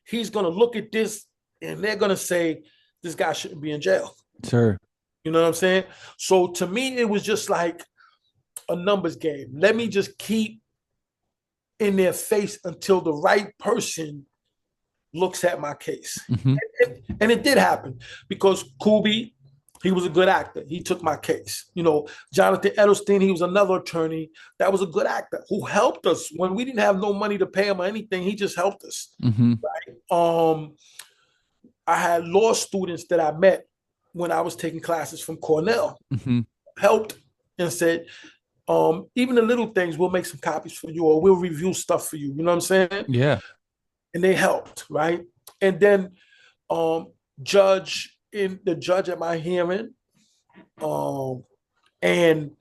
he's going to look at this and they're going to say, this guy shouldn't be in jail. Sure. You know what I'm saying? So to me, it was just like a numbers game. Let me just keep in their face until the right person looks at my case. Hmm. And it did happen because Kubi, he was a good actor. He took my case. Jonathan Edelstein, he was another attorney that was a good actor who helped us when we didn't have no money to pay him or anything. He just helped us. Hmm. I had law students that I met when I was taking classes from Cornell, Hmm. helped and said, even the little things, we'll make some copies for you or we'll review stuff for you. You know what I'm saying? Yeah. And they helped, right? And then um, the judge at my hearing, um, and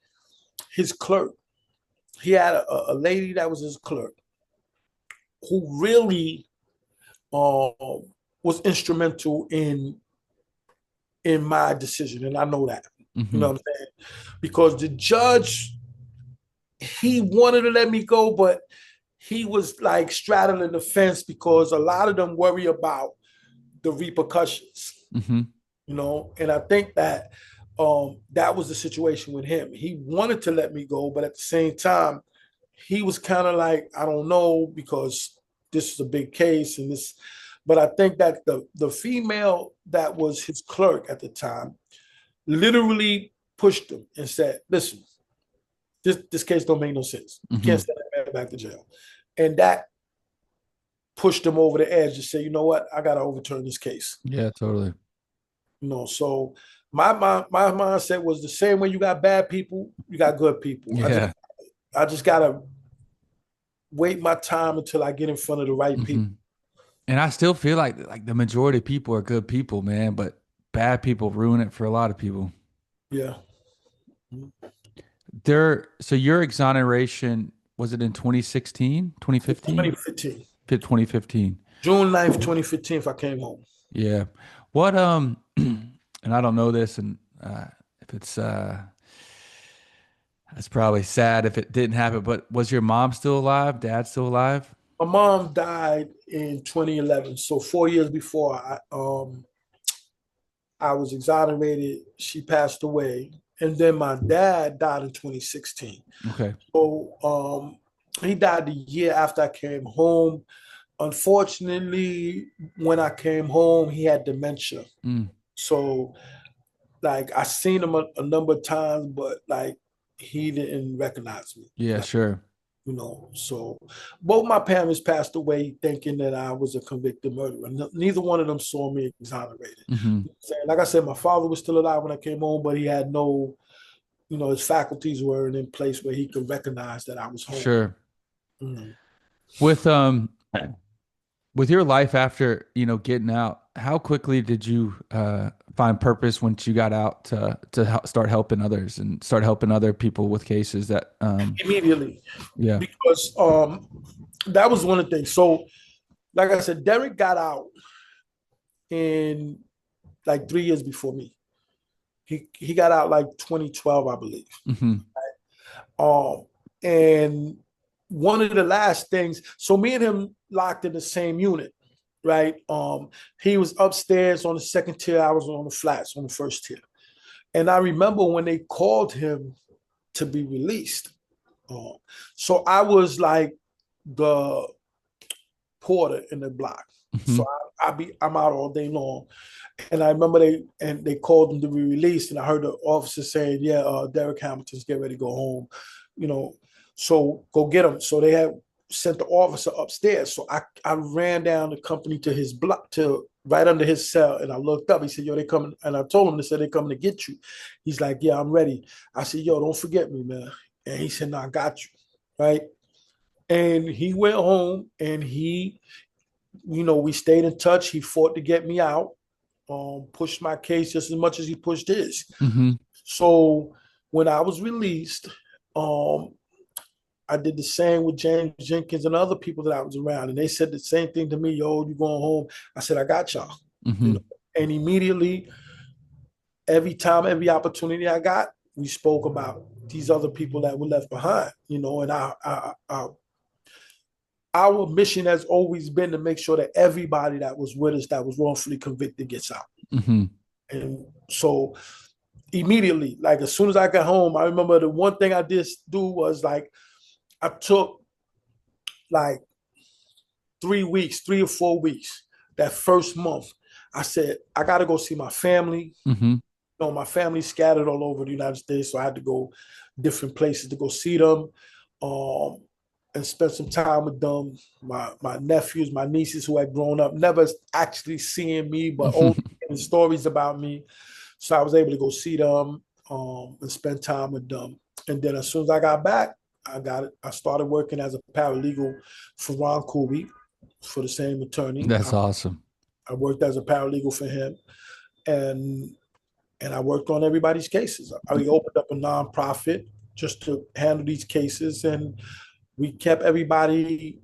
his clerk, he had a lady that was his clerk who really was instrumental in my decision, and I know that. You Hmm. know what I'm saying? Because the judge, he wanted to let me go, but he was like straddling the fence because a lot of them worry about the repercussions, Hmm. and I think that that was the situation with him. He wanted to let me go, but at the same time, he was kind of like, I don't know, because this is a big case and this. But I think that the female that was his clerk at the time literally pushed him and said, "Listen, this case don't make no sense. You Hmm. can't send that man back to jail." And that pushed him over the edge to say, you know what, I got to overturn this case. Yeah, totally. So my mindset was the same way you got bad people, you got good people. Yeah. I just gotta wait my time until I get in front of the right Hmm. people. And I still feel like the majority of people are good people, man, but bad people ruin it for a lot of people. Yeah. So your exoneration, was it in 2016, 2015? 2015. 2015. June 9th, 2015, if I came home. Yeah. What and I don't know this, and if it's probably sad if it didn't happen, but was your mom still alive? Dad still alive? My mom died in 2011. So 4 years before I was exonerated, she passed away. And then my dad died in 2016. Okay. So he died the year after I came home. Unfortunately, when I came home, he had dementia. Mm. So like I seen him a number of times, but like he didn't recognize me. Yeah, Like, sure. so both my parents passed away thinking that I was a convicted murderer. Neither one of them saw me exonerated. Hmm. Like I said, my father was still alive when I came home, but he had no, his faculties weren't in place where he could recognize that I was home. Sure. Mm. With with your life after, getting out, how quickly did you find purpose once you got out to start helping others and start helping other people with cases that Immediately, yeah. because that was one of the things. So, like I said, Derek got out in like 3 years before me. He got out like 2012, I believe. Hmm. Um, and one of the last things, so me and him locked in the same unit, right? He was upstairs on the second tier, I was on the flats on the first tier. And I remember when they called him to be released. Um, so I was like the porter in the block. Hmm. So I'm out all day long. And I remember they called him to be released, and I heard the officer saying, "Yeah, Derek Hamilton's getting ready to go home, you know, so go get him." So they had sent the officer upstairs. So I ran down the company to his block to right under his cell, and I looked up. He said, "Yo, they coming," and I told him they said they coming to get you. He's like, "Yeah, I'm ready." I said, "Yo, don't forget me, man." And he said, "No, I got you." Right. And he went home, and we stayed in touch. He fought to get me out, pushed my case just as much as he pushed his. Hmm. So when I was released, um, I did the same with James Jenkins and other people that I was around, and they said the same thing to me. Yo, you going home? I said, I got y'all. You Hmm. know, and immediately, every time, every opportunity I got, we spoke about these other people that were left behind. And our mission has always been to make sure that everybody that was with us that was wrongfully convicted gets out. Hmm. And so immediately, like as soon as I got home, I remember the one thing I did do was like I took like 3 weeks, 3 or 4 weeks, that first month. I said, I gotta go see my family. Hmm. My family's scattered all over the United States, so I had to go different places to go see them. Um, and spend some time with them. My nephews, my nieces who had grown up, never actually seeing me, but old stories about me. So I was able to go see them and spend time with them. And then as soon as I got back, I started working as a paralegal for Wrongfully for the same attorney. That's awesome. I worked as a paralegal for him, and I worked on everybody's cases. I opened up a nonprofit just to handle these cases, and we kept everybody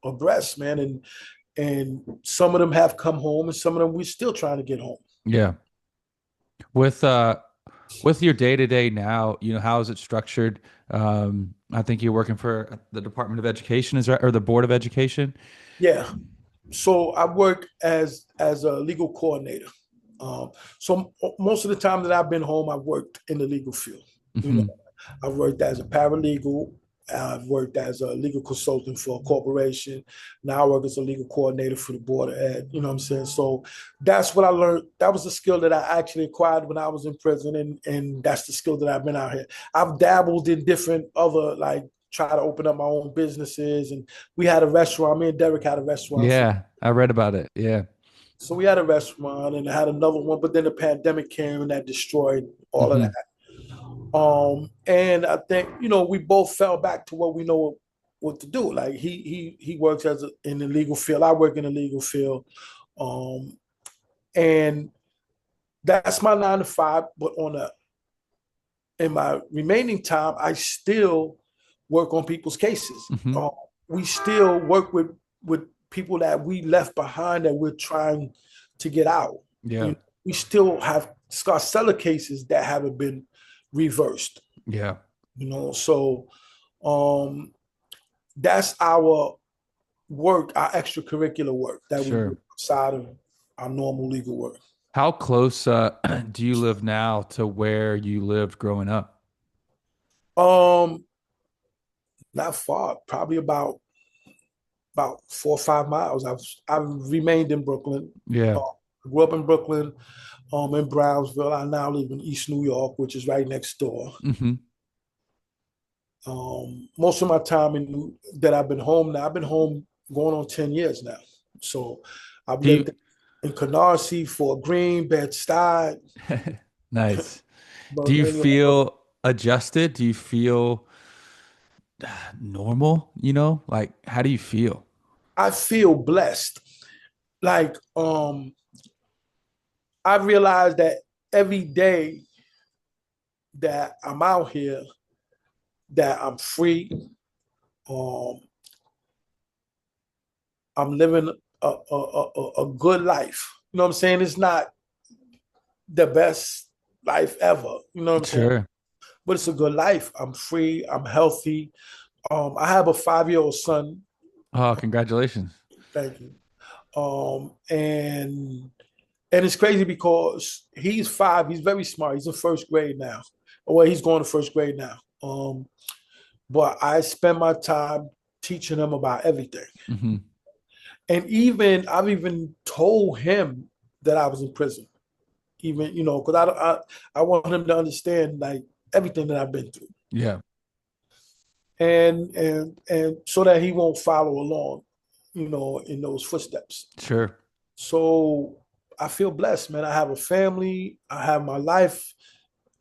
abreast, man. And some of them have come home, and some of them we're still trying to get home. Yeah. With with your day to day now, how is it structured? I think you're working for the Department of Education, is right, or the Board of Education? Yeah. So I work as a legal coordinator. So most of the time that I've been home, I've worked in the legal field. You know, Hmm. I've worked as a paralegal. I've worked as a legal consultant for a corporation. Now I work as a legal coordinator for the Board of Ed. You know what I'm saying? So that's what I learned. That was the skill that I actually acquired when I was in prison, and that's the skill that I've been out here. I've dabbled in different other like try to open up my own businesses, and we had a restaurant. Me and Derek had a restaurant for. Yeah, I read about it. Yeah. So we had a restaurant and had another one, but then the pandemic came and that destroyed all of that. Hmm. And I think we both fell back to what we know what to do. Like he works in the legal field. I work in the legal field, um, and that's my 9 to 5. But in my remaining time, I still work on people's cases. Hmm. We still work with people that we left behind that we're trying to get out. Yeah. We still have Scarcella cases that haven't been reversed. Yeah. So um, that's our work, our extracurricular work that we do Sure. outside of our normal legal work. How close do you live now to where you lived growing up? Um, Not far, probably about about 4 or 5 miles. I've remained in Brooklyn. Yeah. Grew up in Brooklyn, in Brownsville. I now live in East New York, which is right next door. Hmm. Most of my time that I've been home now, I've been home going on 10 years now. So I've Do lived you in Canarsie, Fort Greene, Bed-Stuy, nice. Do you Many. feel adjusted? Do you feel normal? Like how do you feel? I feel blessed. Like I realize that every day that I'm out here, that I'm free. Um, I'm living a good life. You know what I'm saying? It's not the best life ever. You know what I'm saying? Sure. But it's a good life. I'm free. I'm healthy. I have a 5-year-old son. Oh, congratulations. Thank you. And it's crazy because he's 5. He's very smart. He's in first grade now. Well, he's going to first grade now. But I spend my time teaching him about everything. Hmm. And I've even told him that I was in prison. Even, because I want him to understand like everything that I've been through. Yeah. And so that he won't follow along, in those footsteps. Sure. So I feel blessed, man. I have a family, I have my life.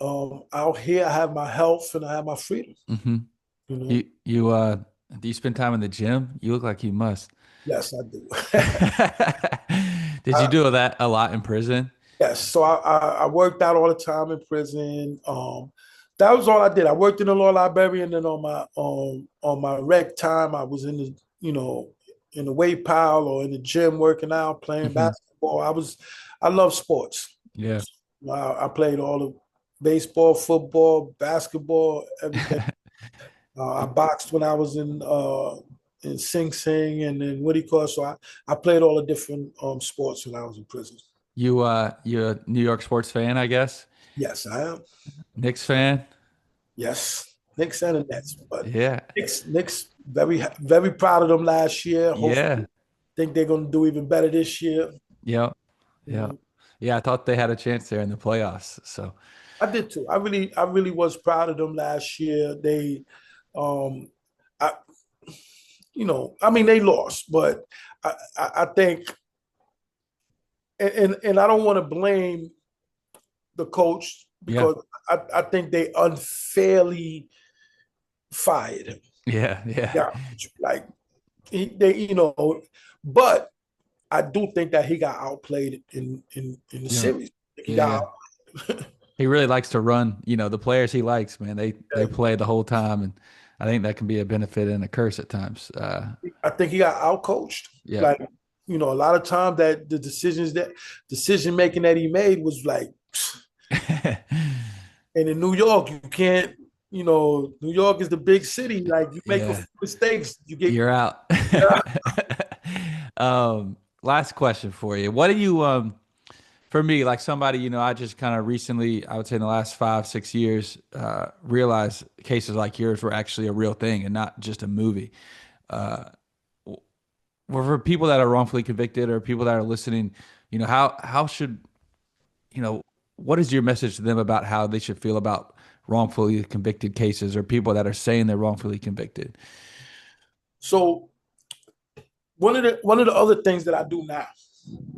Out here, I have my health and I have my freedom. Hmm. You know, You do you spend time in the gym? You look like you must. yes, I do. Did you I, do that a lot in prison? yes, so I worked out all the time in prison. That was all I did. I worked in the law library, and then on my rec time, I was in the weight pile or in the gym working out, playing Hmm. basketball. I love sports. Yeah. I played all the baseball, football, basketball, everything. I boxed when I was in Sing Sing and in what do you call it? So I played all the different sports when I was in prison. You a New York sports fan, I guess. Yes, I am. Knicks fan. Yes, Knicks and the Nets, but Yeah. Knicks very proud of them last year. Yeah. Hopefully, think they're going to do even better this year. Yeah. You Yeah. know, Yeah. I thought they had a chance there in the playoffs. So I did too. I really was proud of them last year. Um, I, I mean, they lost, but I think, and I don't want to blame the coach yeah. because I think they unfairly fired him. Yeah. Yeah. Yeah, like they, but I do think that he got outplayed in the Yeah. series. He got Yeah. He really likes to run, the players he likes, man. They play the whole time, and I think that can be a benefit and a curse at times. I think he got outcoached. Yeah. Like, a lot of times that the decision making that he made was like, and in New York, you can't, New York is the big city. Like you make a few Yeah. mistakes, you get. You're out. Last question for you. What do you for me, like somebody, I just kind of recently, I would say in the last 5, 6 years, realized cases like yours were actually a real thing and not just a movie. Uh, well, for people that are wrongfully convicted or people that are listening, how should, you know, what is your message to them about how they should feel about wrongfully convicted cases or people that are saying they're wrongfully convicted? So one of the other things that I do now,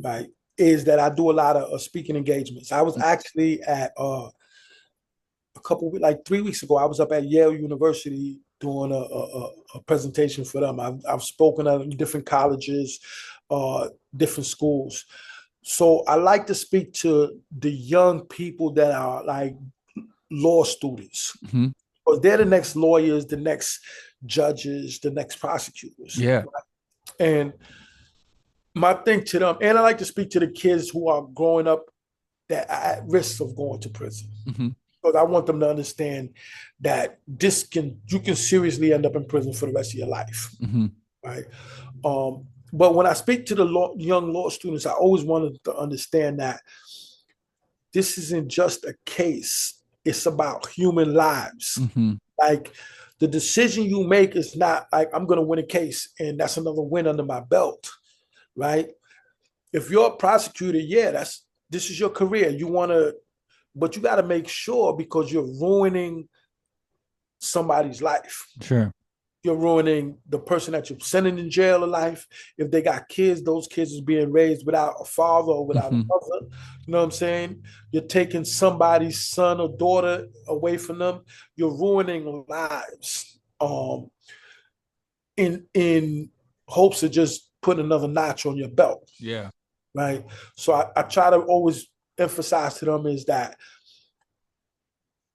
right, is that I do a lot of speaking engagements. I was actually at like 3 weeks ago. I was up at Yale University doing a presentation for them. I've spoken at different colleges, different schools. So I like to speak to the young people that are like law students, Hmm. because they're the next lawyers, the next judges, the next prosecutors. Yeah. And my thing to them, and I like to speak to the kids who are growing up that are at risk of going to prison, Hmm. because I want them to understand that you can seriously end up in prison for the rest of your life, Hmm. right? But when I speak to the young law students, I always wanted to understand that this isn't just a case; it's about human lives. Hmm. Like The decision you make is not like I'm going to win a case and that's another win under my belt, right? If you're a prosecutor, yeah, that's this is your career. You want to, but you got to make sure because you're ruining somebody's life. Sure. You're ruining the person that you're sending in jail a life. If they got kids, those kids is being raised without a father or without a Hmm. mother. You know what I'm saying? You're taking somebody's son or daughter away from them. You're ruining lives. In hopes of just putting another notch on your belt, Yeah. right? So I try to always emphasize to them is that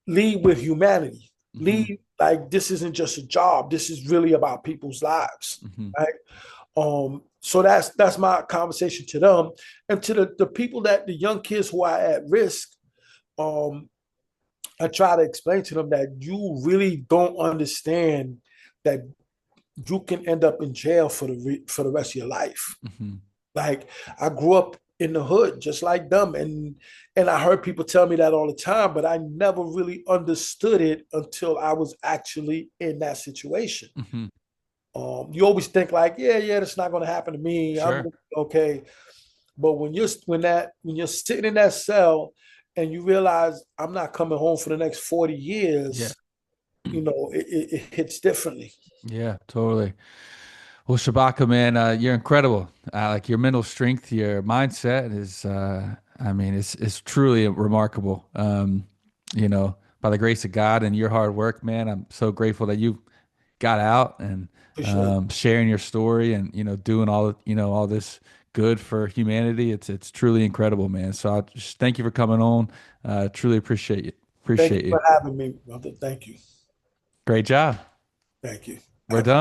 lead with humanity. Hmm. Lead like this isn't just a job. This is really about people's lives, Hmm. right? So that's my conversation to them and to the people that the young kids who are at risk. Um, I try to explain to them that you really don't understand that you can end up in jail for the rest of your life. Hmm. Like I grew up in the hood just like them, and I heard people tell me that all the time, but I never really understood it until I was actually in that situation. Hmm. You always think like, yeah, that's not going to happen to me. I'm Sure. okay, but when you're sitting in that cell and you realize I'm not coming home for the next 40 Yeah. years, it hits differently. Yeah, totally. Well, Shabaka, man, you're incredible. Like your mental strength, your mindset is, I mean, it's truly remarkable. By the grace of God and your hard work, man, I'm so grateful that you got out and Appreciate it. sharing your story and doing all this good for humanity. It's truly incredible, man. So I just thank you for coming on. Truly appreciate you. Thank you Appreciate you. for having me, brother. Thank you. Great job. Thank you. We're done.